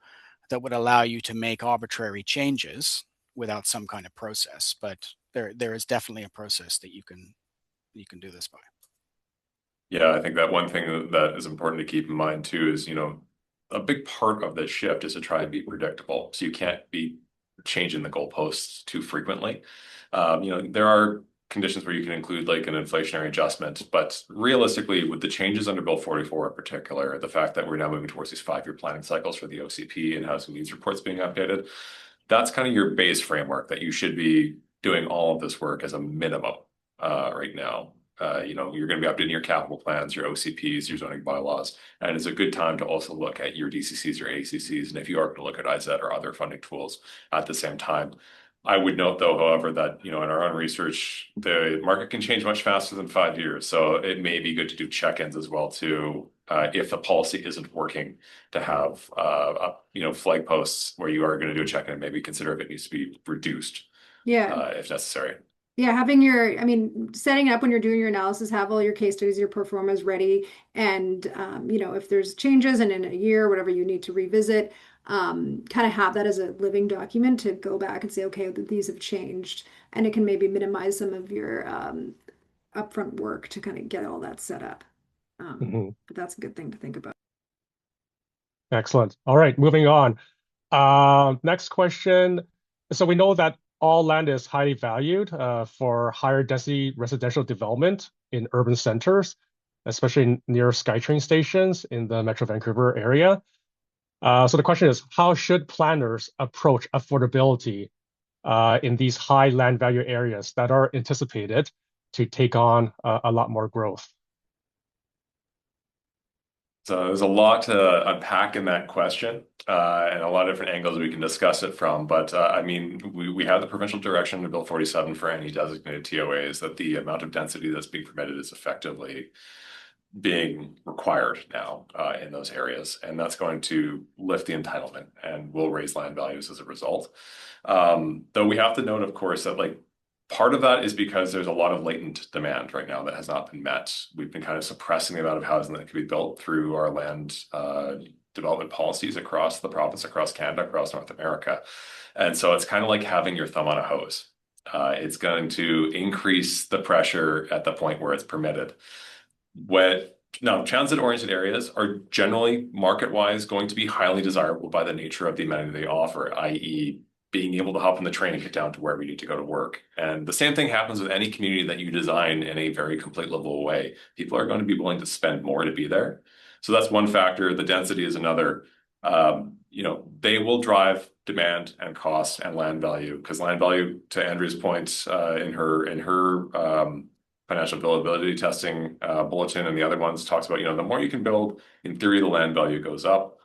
that would allow you to make arbitrary changes without some kind of process. But there is definitely a process that you can do this by. Yeah, I think that one thing that is important to keep in mind too is, a big part of this shift is to try and be predictable. So you can't be changing the goalposts too frequently. There are conditions where you can include like an inflationary adjustment, but realistically, with the changes under Bill 44 in particular, the fact that we're now moving towards these 5-year planning cycles for the OCP and housing needs reports being updated, that's kind of your base framework that you should be doing all of this work as a minimum right now. You're going to be updating your capital plans, your OCPs, your zoning bylaws, and it's a good time to also look at your DCCs or ACCs, and if you are going to look at IZ or other funding tools at the same time. I would note, though, however, that in our own research, the market can change much faster than 5 years, so it may be good to do check-ins as well too, if the policy isn't working, to have flag posts where you are going to do a check-in and maybe consider if it needs to be reduced, if necessary. Yeah, setting up when you're doing your analysis, have all your case studies, your pro formas ready. And, if there's changes and in a year, whatever you need to revisit, kind of have that as a living document to go back and say, okay, these have changed. And it can maybe minimize some of your upfront work to kind of get all that set up. But that's a good thing to think about. Excellent. All right, moving on. Next question. So we know that all land is highly valued for higher density residential development in urban centers, especially near SkyTrain stations in the Metro Vancouver area. So the question is, how should planners approach affordability in these high land value areas that are anticipated to take on a lot more growth? So there's a lot to unpack in that question and a lot of different angles we can discuss it from. But we have the provincial direction in Bill 47 for any designated TOAs that the amount of density that's being permitted is effectively being required now in those areas. And that's going to lift the entitlement and will raise land values as a result. Though we have to note, of course, that part of that is because there's a lot of latent demand right now that has not been met. We've been kind of suppressing the amount of housing that can be built through our land development policies across the province, across Canada, across North America. And so it's kind of like having your thumb on a hose. It's going to increase the pressure at the point where it's permitted. What Now, transit-oriented areas are generally market-wise going to be highly desirable by the nature of the amenity they offer, i.e., being able to hop on the train and get down to wherever you need to go to work. And the same thing happens with any community that you design in a very complete livable way. People are going to be willing to spend more to be there. So that's one factor. The density is another. They will drive demand and cost and land value, because land value, to Andrea's point, in her financial availability testing bulletin and the other ones talks about, the more you can build, in theory, the land value goes up.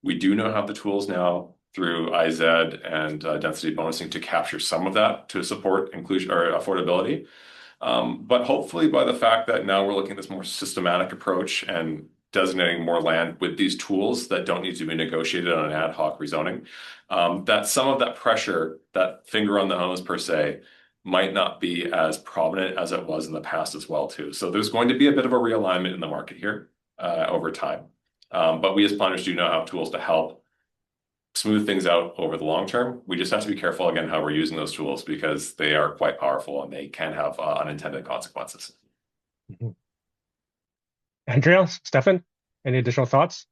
We do have the tools now through IZ and density bonusing to capture some of that to support inclusion or affordability. But hopefully by the fact that now we're looking at this more systematic approach and designating more land with these tools that don't need to be negotiated on an ad hoc rezoning, that some of that pressure, that finger on the nose per se, might not be as prominent as it was in the past as well too. So there's going to be a bit of a realignment in the market here over time. But we as planners do have tools to help smooth things out over the long term. We just have to be careful again how we're using those tools, because they are quite powerful and they can have unintended consequences. Mm-hmm. Andrea, Stefan, any additional thoughts?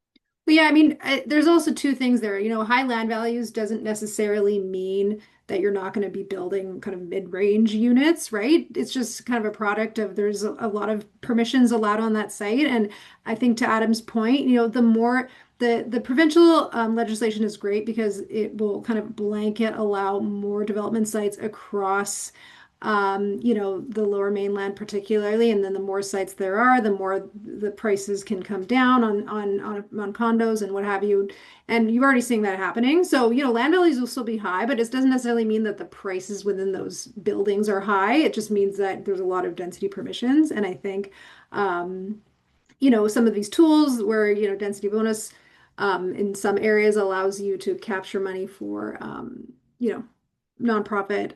Well, yeah, I mean, there's also two things there. High land values doesn't necessarily mean that you're not going to be building kind of mid-range units, right? It's just kind of a product of there's a lot of permissions allowed on that site. And I think to Adam's point, the more the provincial legislation is great because it will kind of blanket allow more development sites across the lower mainland particularly, and then the more sites there are, the more the prices can come down on condos and what have you. And you're already seeing that happening. So, land values will still be high, but it doesn't necessarily mean that the prices within those buildings are high. It just means that there's a lot of density permissions. And I think, some of these tools where, density bonus in some areas allows you to capture money for, nonprofit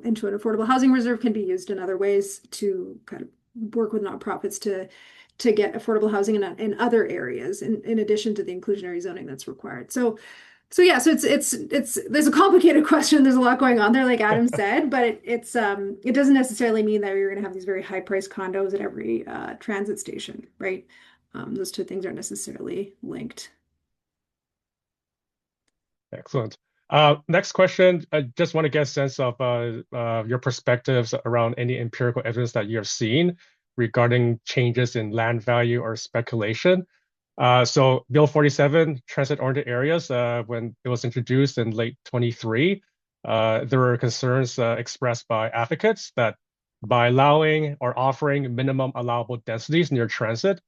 into an affordable housing reserve, can be used in other ways to kind of work with nonprofits to get affordable housing in other areas in addition to the inclusionary zoning that's required. So it's there's a complicated question. There's a lot going on there, like Adam said, but it doesn't necessarily mean that you're going to have these very high priced condos at every transit station, right? Those two things aren't necessarily linked. Excellent. Next question. I just want to get a sense of your perspectives around any empirical evidence that you've seen regarding changes in land value or speculation. So Bill 47, transit-oriented areas, when it was introduced in late 23, there were concerns expressed by advocates that by allowing or offering minimum allowable densities near transit,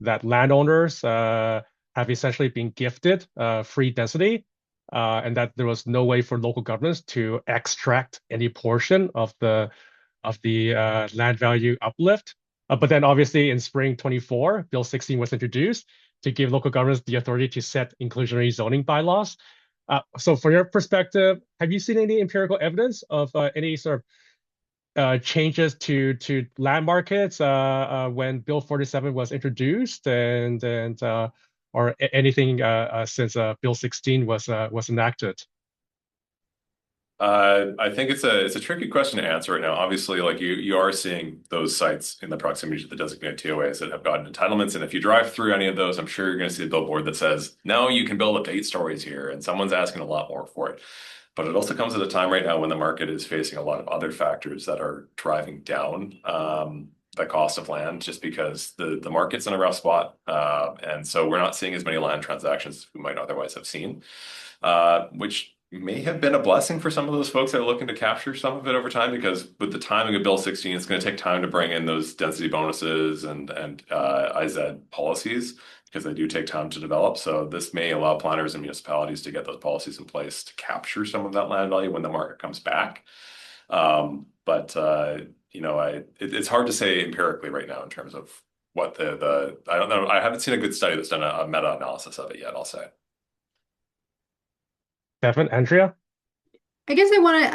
that landowners have essentially been gifted free density, and that there was no way for local governments to extract any portion of the land value uplift. But then obviously in spring 24, Bill 16 was introduced to give local governments the authority to set inclusionary zoning bylaws. So from your perspective, have you seen any empirical evidence of any sort of changes to land markets when Bill 47 was introduced, and or anything since Bill 16 was enacted? I think it's a tricky question to answer right now. Obviously, like you are seeing those sites in the proximity to the designated TOAs that have gotten entitlements, and if you drive through any of those, I'm sure you're going to see a billboard that says, "No, you can build up to 8 stories here," and someone's asking a lot more for it. But it also comes at a time right now when the market is facing a lot of other factors that are driving down the cost of land, just because the market's in a rough spot, and so we're not seeing as many land transactions as we might otherwise have seen, which may have been a blessing for some of those folks that are looking to capture some of it over time, because with the timing of Bill 16, it's going to take time to bring in those density bonuses and IZ policies, because they do take time to develop. So this may allow planners and municipalities to get those policies in place to capture some of that land value when the market comes back. It's hard to say empirically right now in terms of what I don't know. I haven't seen a good study that's done a meta-analysis of it yet, I'll say. Stefan, Andrea? I guess I want to,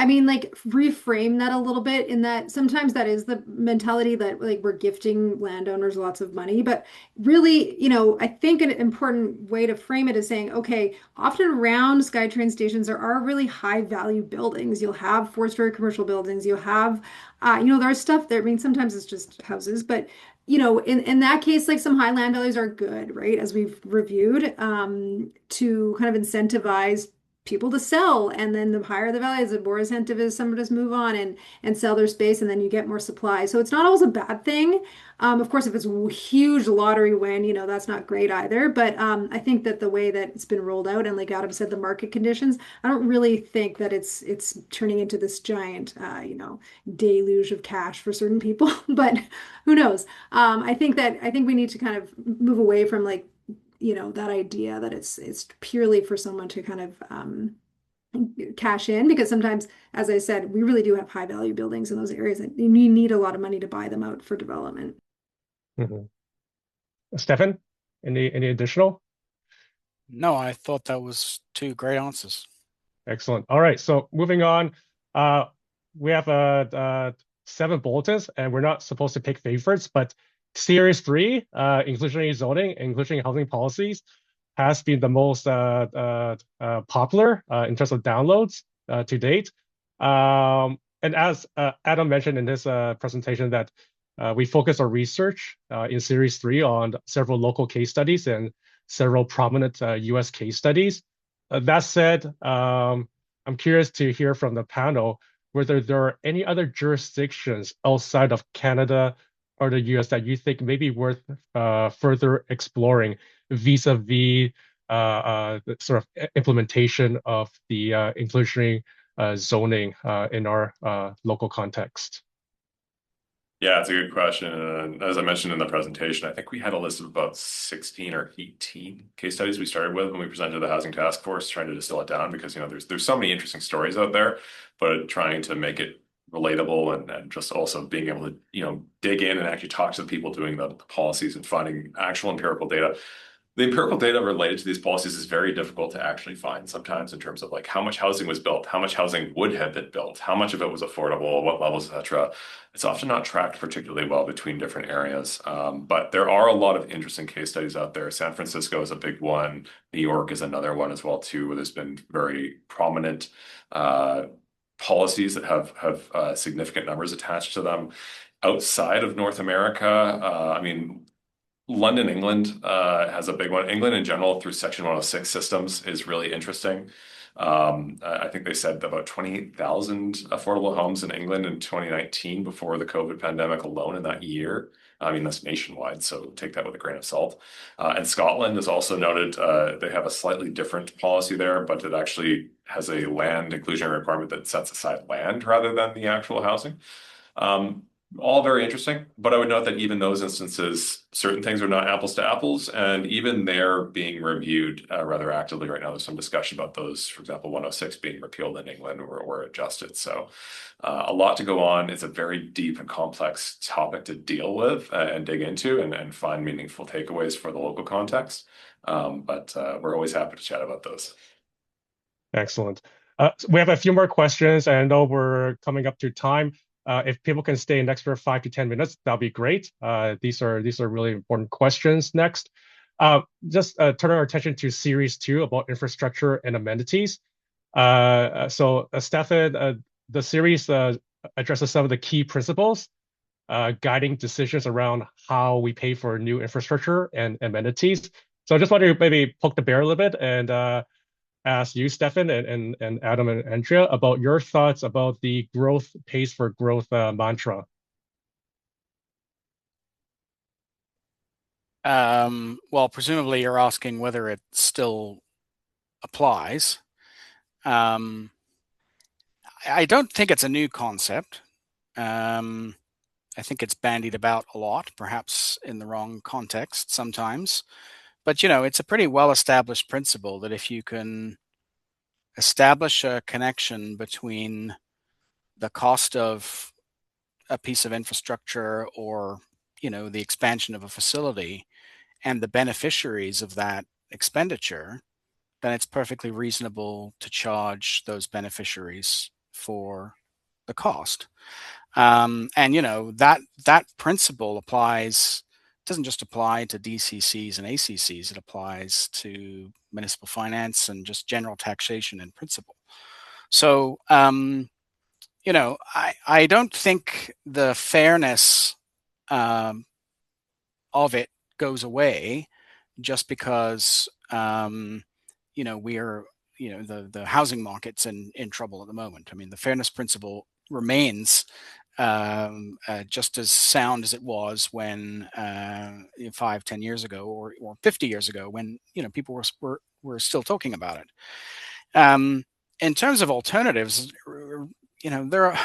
reframe that a little bit, in that sometimes that is the mentality that like we're gifting landowners lots of money. But really, I think an important way to frame it is saying, okay, often around SkyTrain stations, there are really high value buildings. You'll have 4-story commercial buildings. You'll have, there's stuff there. Sometimes it's just houses, but in that case, like some high land values are good, right? As we've reviewed, to kind of incentivize people to sell. And then the higher the values, the more incentive is someone to just move on and sell their space, and then you get more supply. So it's not always a bad thing. Of course, if it's a huge lottery win, that's not great either. But I think that the way that it's been rolled out, and like Adam said, the market conditions, I don't really think that it's turning into this giant, deluge of cash for certain people. But who knows? I think we need to kind of move away from like, that idea that it's purely for someone to kind of cash in, because sometimes, as I said, we really do have high value buildings in those areas and you need a lot of money to buy them out for development. Mhm. Stefan, any additional? No, I thought that was two great answers. Excellent. All right, so moving on, we have 7 bulletins, and we're not supposed to pick favorites, but Series 3, inclusionary zoning, inclusionary housing policies, has been the most popular in terms of downloads to date. And as Adam mentioned in his presentation, that we focus our research in Series 3 on several local case studies and several prominent US case studies. That said, I'm curious to hear from the panel whether there are any other jurisdictions outside of Canada or the US that you think may be worth further exploring vis-a-vis the sort of implementation of the inclusionary zoning in our local context. Yeah, it's a good question. And as I mentioned in the presentation, I think we had a list of about 16 or 18 case studies we started with when we presented to the Housing Task Force, trying to distill it down because, there's so many interesting stories out there, but trying to make it relatable and just also being able to, dig in and actually talk to the people doing the policies and finding actual empirical data. The empirical data related to these policies is very difficult to actually find sometimes in terms of like how much housing was built, how much housing would have been built, how much of it was affordable, what levels, etc. It's often not tracked particularly well between different areas. But there are a lot of interesting case studies out there. San Francisco is a big one. New York is another one as well too, where there's been very prominent policies that have significant numbers attached to them. Outside of North America, London, England has a big one. England in general, through Section 106 systems, is really interesting. I think they said about 28,000 affordable homes in England in 2019 before the COVID pandemic alone in that year. That's nationwide, so take that with a grain of salt. And Scotland is also noted. They have a slightly different policy there, but it actually has a land inclusionary requirement that sets aside land rather than the actual housing. All very interesting, but I would note that even those instances, certain things are not apples to apples, and even they're being reviewed rather actively right now. There's some discussion about those, for example, 106 being repealed in England or adjusted. So a lot to go on. It's a very deep and complex topic to deal with and dig into and find meaningful takeaways for the local context. But we're always happy to chat about those. Excellent. So we have a few more questions, and I know we're coming up to time. If people can stay an extra 5 to 10 minutes, that'll be great. These are really important questions next. Just turn our attention to Series 2 about infrastructure and amenities. So Stefan, the series addresses some of the key principles guiding decisions around how we pay for new infrastructure and amenities. So I just want to maybe poke the bear a little bit and ask you, Stefan, and Adam and Andrea, about your thoughts about the growth pays for growth mantra. Well, presumably you're asking whether it still applies. I don't think it's a new concept. I think it's bandied about a lot, perhaps in the wrong context sometimes. But, it's a pretty well-established principle that if you can establish a connection between the cost of a piece of infrastructure or, the expansion of a facility and the beneficiaries of that expenditure, then it's perfectly reasonable to charge those beneficiaries for the cost. And that principle applies, doesn't just apply to DCCs and ACCs, it applies to municipal finance and just general taxation in principle. So, I don't think the fairness of it goes away just because we're the housing market's in trouble at the moment. I mean, the fairness principle remains just as sound as it was when 5-10 years ago or 50 years ago, when people were still talking about it. In terms of alternatives, remember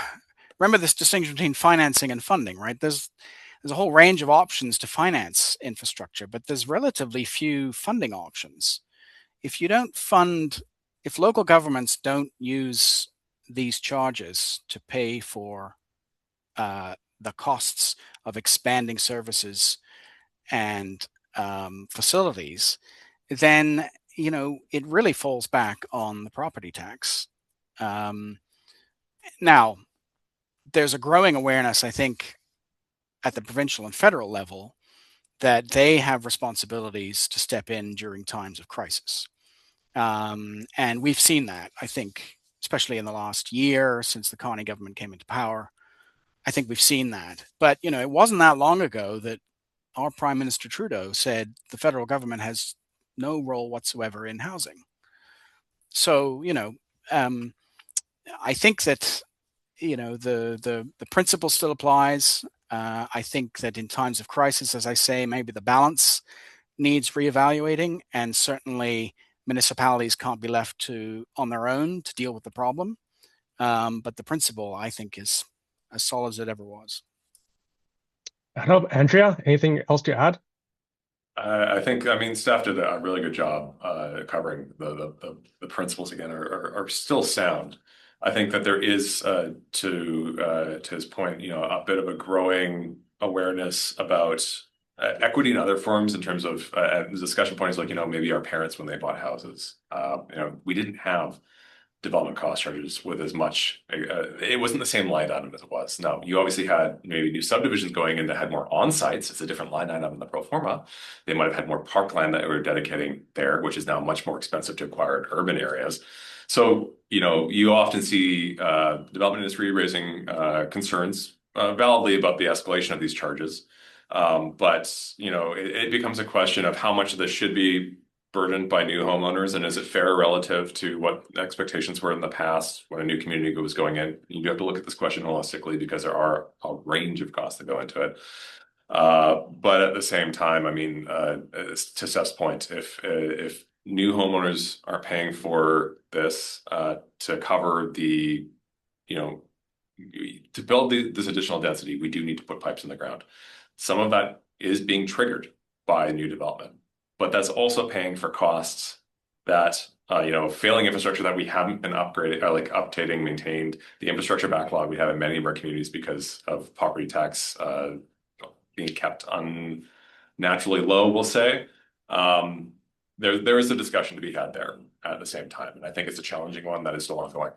this distinction between financing and funding, right? There's a whole range of options to finance infrastructure, but there's relatively few funding options. If local governments don't use these charges to pay for the costs of expanding services and facilities, then it really falls back on the property tax. Now, there's a growing awareness, I think, at the provincial and federal level that they have responsibilities to step in during times of crisis. And we've seen that, I think, especially in the last year since the Carney government came into power. I think we've seen that. But, it wasn't that long ago that our Prime Minister Trudeau said the federal government has no role whatsoever in housing. So, I think that, the principle still applies. I think that in times of crisis, as I say, maybe the balance needs reevaluating, and certainly municipalities can't be left on their own to deal with the problem. But the principle, I think, is as solid as it ever was. Andrea, anything else to add? I think, Steph did a really good job covering the principles again are still sound. I think that there is, to his point, a bit of a growing awareness about equity in other forms in terms of the discussion points like, maybe our parents when they bought houses, we didn't have development cost charges with as much, it wasn't the same line item as it was. Now, you obviously had maybe new subdivisions going in that had more on-sites. It's a different line item in the pro forma. They might have had more parkland that we were dedicating there, which is now much more expensive to acquire in urban areas. So, you often see development industry raising concerns validly about the escalation of these charges. But, it becomes a question of how much of this should be burdened by new homeowners, and is it fair relative to what expectations were in the past when a new community was going in? You have to look at this question holistically because there are a range of costs that go into it. But at the same time, to Steph's point, if new homeowners are paying for this to cover the, to build this additional density, we do need to put pipes in the ground. Some of that is being triggered by new development, but that's also paying for costs that, failing infrastructure that we haven't been upgraded, or like updating, maintained, the infrastructure backlog we have in many of our communities because of property tax being kept unnaturally low, we'll say. There is a discussion to be had there at the same time. And I think it's a challenging one that is still ongoing.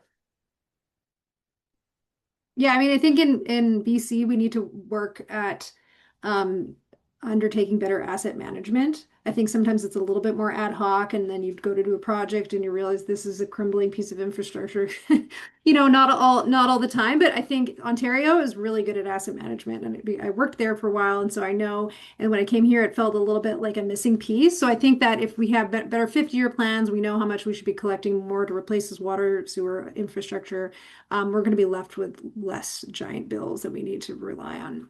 Yeah, I think in BC, we need to work at undertaking better asset management. I think sometimes it's a little bit more ad hoc, and then you go to do a project and you realize this is a crumbling piece of infrastructure. Not all the time, but I think Ontario is really good at asset management, and I worked there for a while, and so I know. And when I came here, it felt a little bit like a missing piece. So I think that if we have better 50-year plans, we know how much we should be collecting more to replace this water, sewer infrastructure. We're going to be left with less giant bills that we need to rely on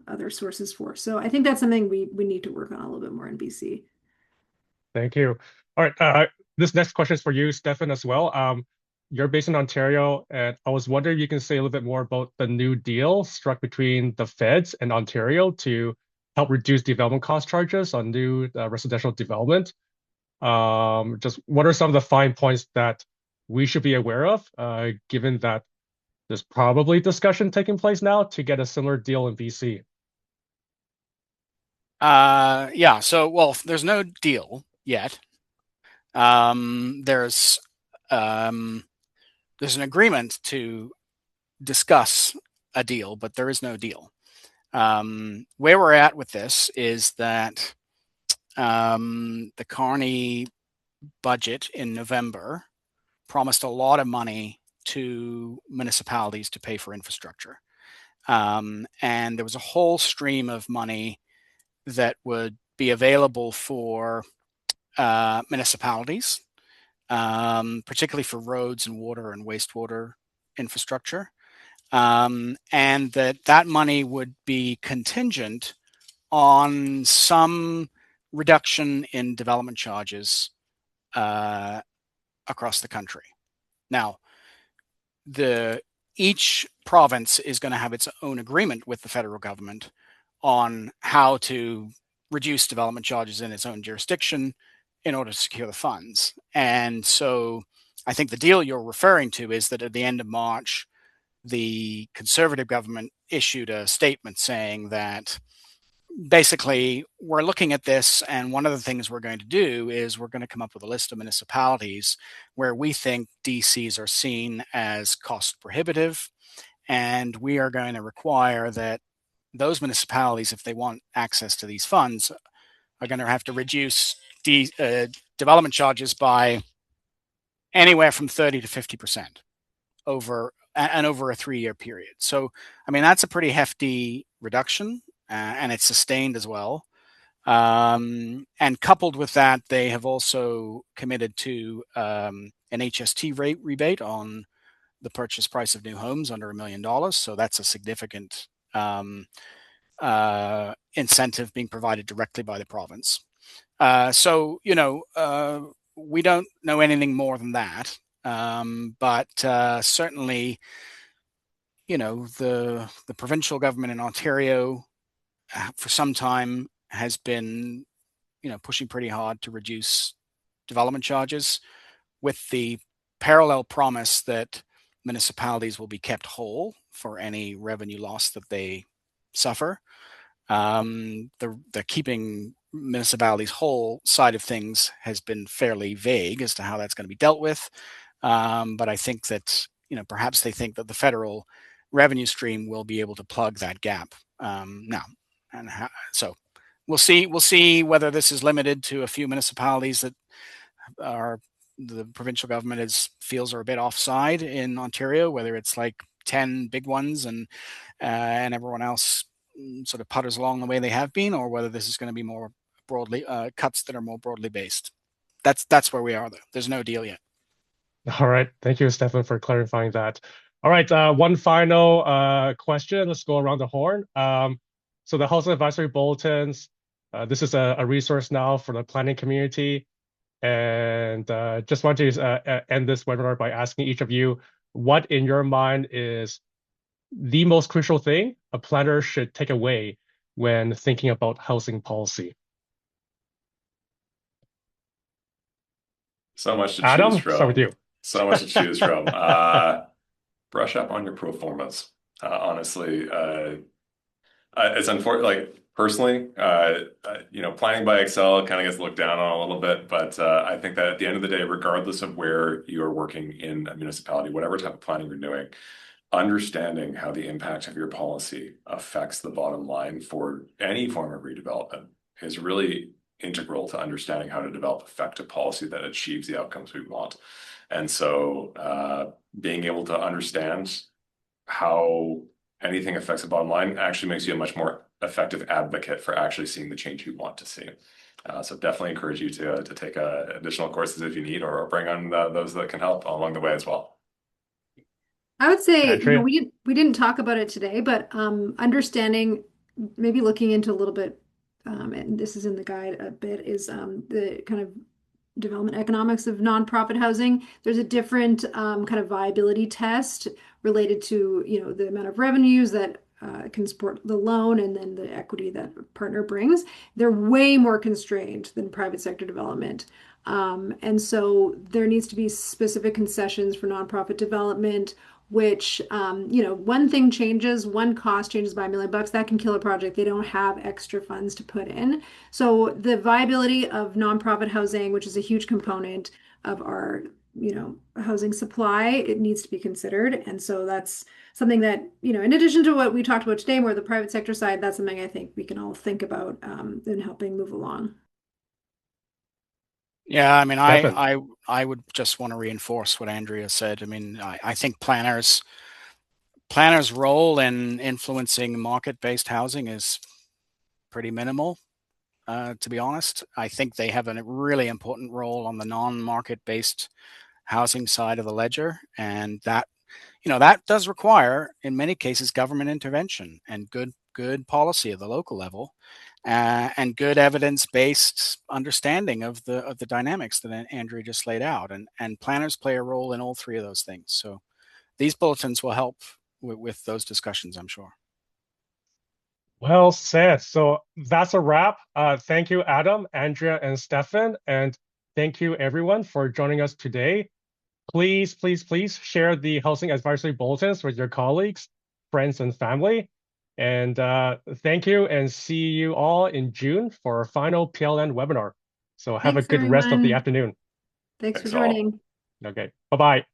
other sources for. So I think that's something we need to work on a little bit more in BC. Thank you. All right, this next question is for you, Stefan, as well. You're based in Ontario, and I was wondering if you can say a little bit more about the new deal struck between the feds and Ontario to help reduce development cost charges on new residential development. Just what are some of the fine points that we should be aware of, given that there's probably discussion taking place now to get a similar deal in BC? There's no deal yet. There's an agreement to discuss a deal, but there is no deal. Where we're at with this is that the Carney budget in November promised a lot of money to municipalities to pay for infrastructure. And there was a whole stream of money that would be available for municipalities, particularly for roads and water and wastewater infrastructure, and that money would be contingent on some reduction in development charges across the country. Now, each province is going to have its own agreement with the federal government on how to reduce development charges in its own jurisdiction in order to secure the funds. And so I think the deal you're referring to is that at the end of March, the Conservative government issued a statement saying that basically we're looking at this, and one of the things we're going to do is we're going to come up with a list of municipalities where we think DCs are seen as cost prohibitive, and we are going to require that those municipalities, if they want access to these funds, are going to have to reduce development charges by anywhere from 30 to 50% over a 3-year period. So, I mean, that's a pretty hefty reduction, and it's sustained as well. And coupled with that, they have also committed to an HST rate rebate on the purchase price of new homes under $1 million. So that's a significant incentive being provided directly by the province. So, we don't know anything more than that. But certainly, the provincial government in Ontario for some time has been, pushing pretty hard to reduce development charges with the parallel promise that municipalities will be kept whole for any revenue loss that they suffer. The keeping municipalities whole side of things has been fairly vague as to how that's going to be dealt with. But I think that, perhaps they think that the federal revenue stream will be able to plug that gap now. And so we'll see whether this is limited to a few municipalities that the provincial government feels are a bit offside in Ontario, whether it's like 10 big ones and everyone else sort of putters along the way they have been, or whether this is going to be more broadly cuts that are more broadly based. That's where we are, though. There's no deal yet. All right. Thank you, Stefan, for clarifying that. All right. One final question. Let's go around the horn. So the Housing Advisory Bulletins, this is a resource now for the planning community. And just want to end this webinar by asking each of you, what in your mind is the most crucial thing a planner should take away when thinking about housing policy? So much to Adam, choose from. start with you. So much to choose from. Brush up on your pro formas. Honestly, it's unfortunate. Like personally, planning by Excel kind of gets looked down on a little bit, but I think that at the end of the day, regardless of where you are working in a municipality, whatever type of planning you're doing, understanding how the impact of your policy affects the bottom line for any form of redevelopment is really integral to understanding how to develop effective policy that achieves the outcomes we want. And so being able to understand how anything affects the bottom line actually makes you a much more effective advocate for actually seeing the change you want to see. So definitely encourage you to take additional courses if you need, or bring on those that can help along the way as well. I would say, Andrea? we didn't talk about it today, but understanding, maybe looking into a little bit, and this is in the guide a bit, is the kind of development economics of nonprofit housing. There's a different kind of viability test related to, the amount of revenues that can support the loan and then the equity that a partner brings. They're way more constrained than private sector development. And so there needs to be specific concessions for nonprofit development, which, one thing changes, one cost changes by $1 million, that can kill a project. They don't have extra funds to put in. So the viability of nonprofit housing, which is a huge component of our, housing supply, it needs to be considered. And so that's something that, in addition to what we talked about today, more the private sector side, that's something I think we can all think about in helping move along. Yeah, I mean, I would just want to reinforce what Andrea said. I mean, I think planners' role in influencing market-based housing is pretty minimal. to be honest. I think they have a really important role on the non-market-based housing side of the ledger, and that that does require, in many cases, government intervention and good policy at the local level, and good evidence-based understanding of the dynamics that Andrea just laid out. And planners play a role in all three of those things. So these bulletins will help with those discussions, I'm sure. Well said. So that's a wrap. Thank you, Adam, Andrea, and Stefan. And thank you, everyone, for joining us today. Please, please, please share the Housing Advisory Bulletins with your colleagues, friends, and family. And thank you, and see you all in June for our final PLN webinar. So have a Thanks, good rest of the everyone. afternoon. Thanks for Thanks all. joining. Okay, bye-bye.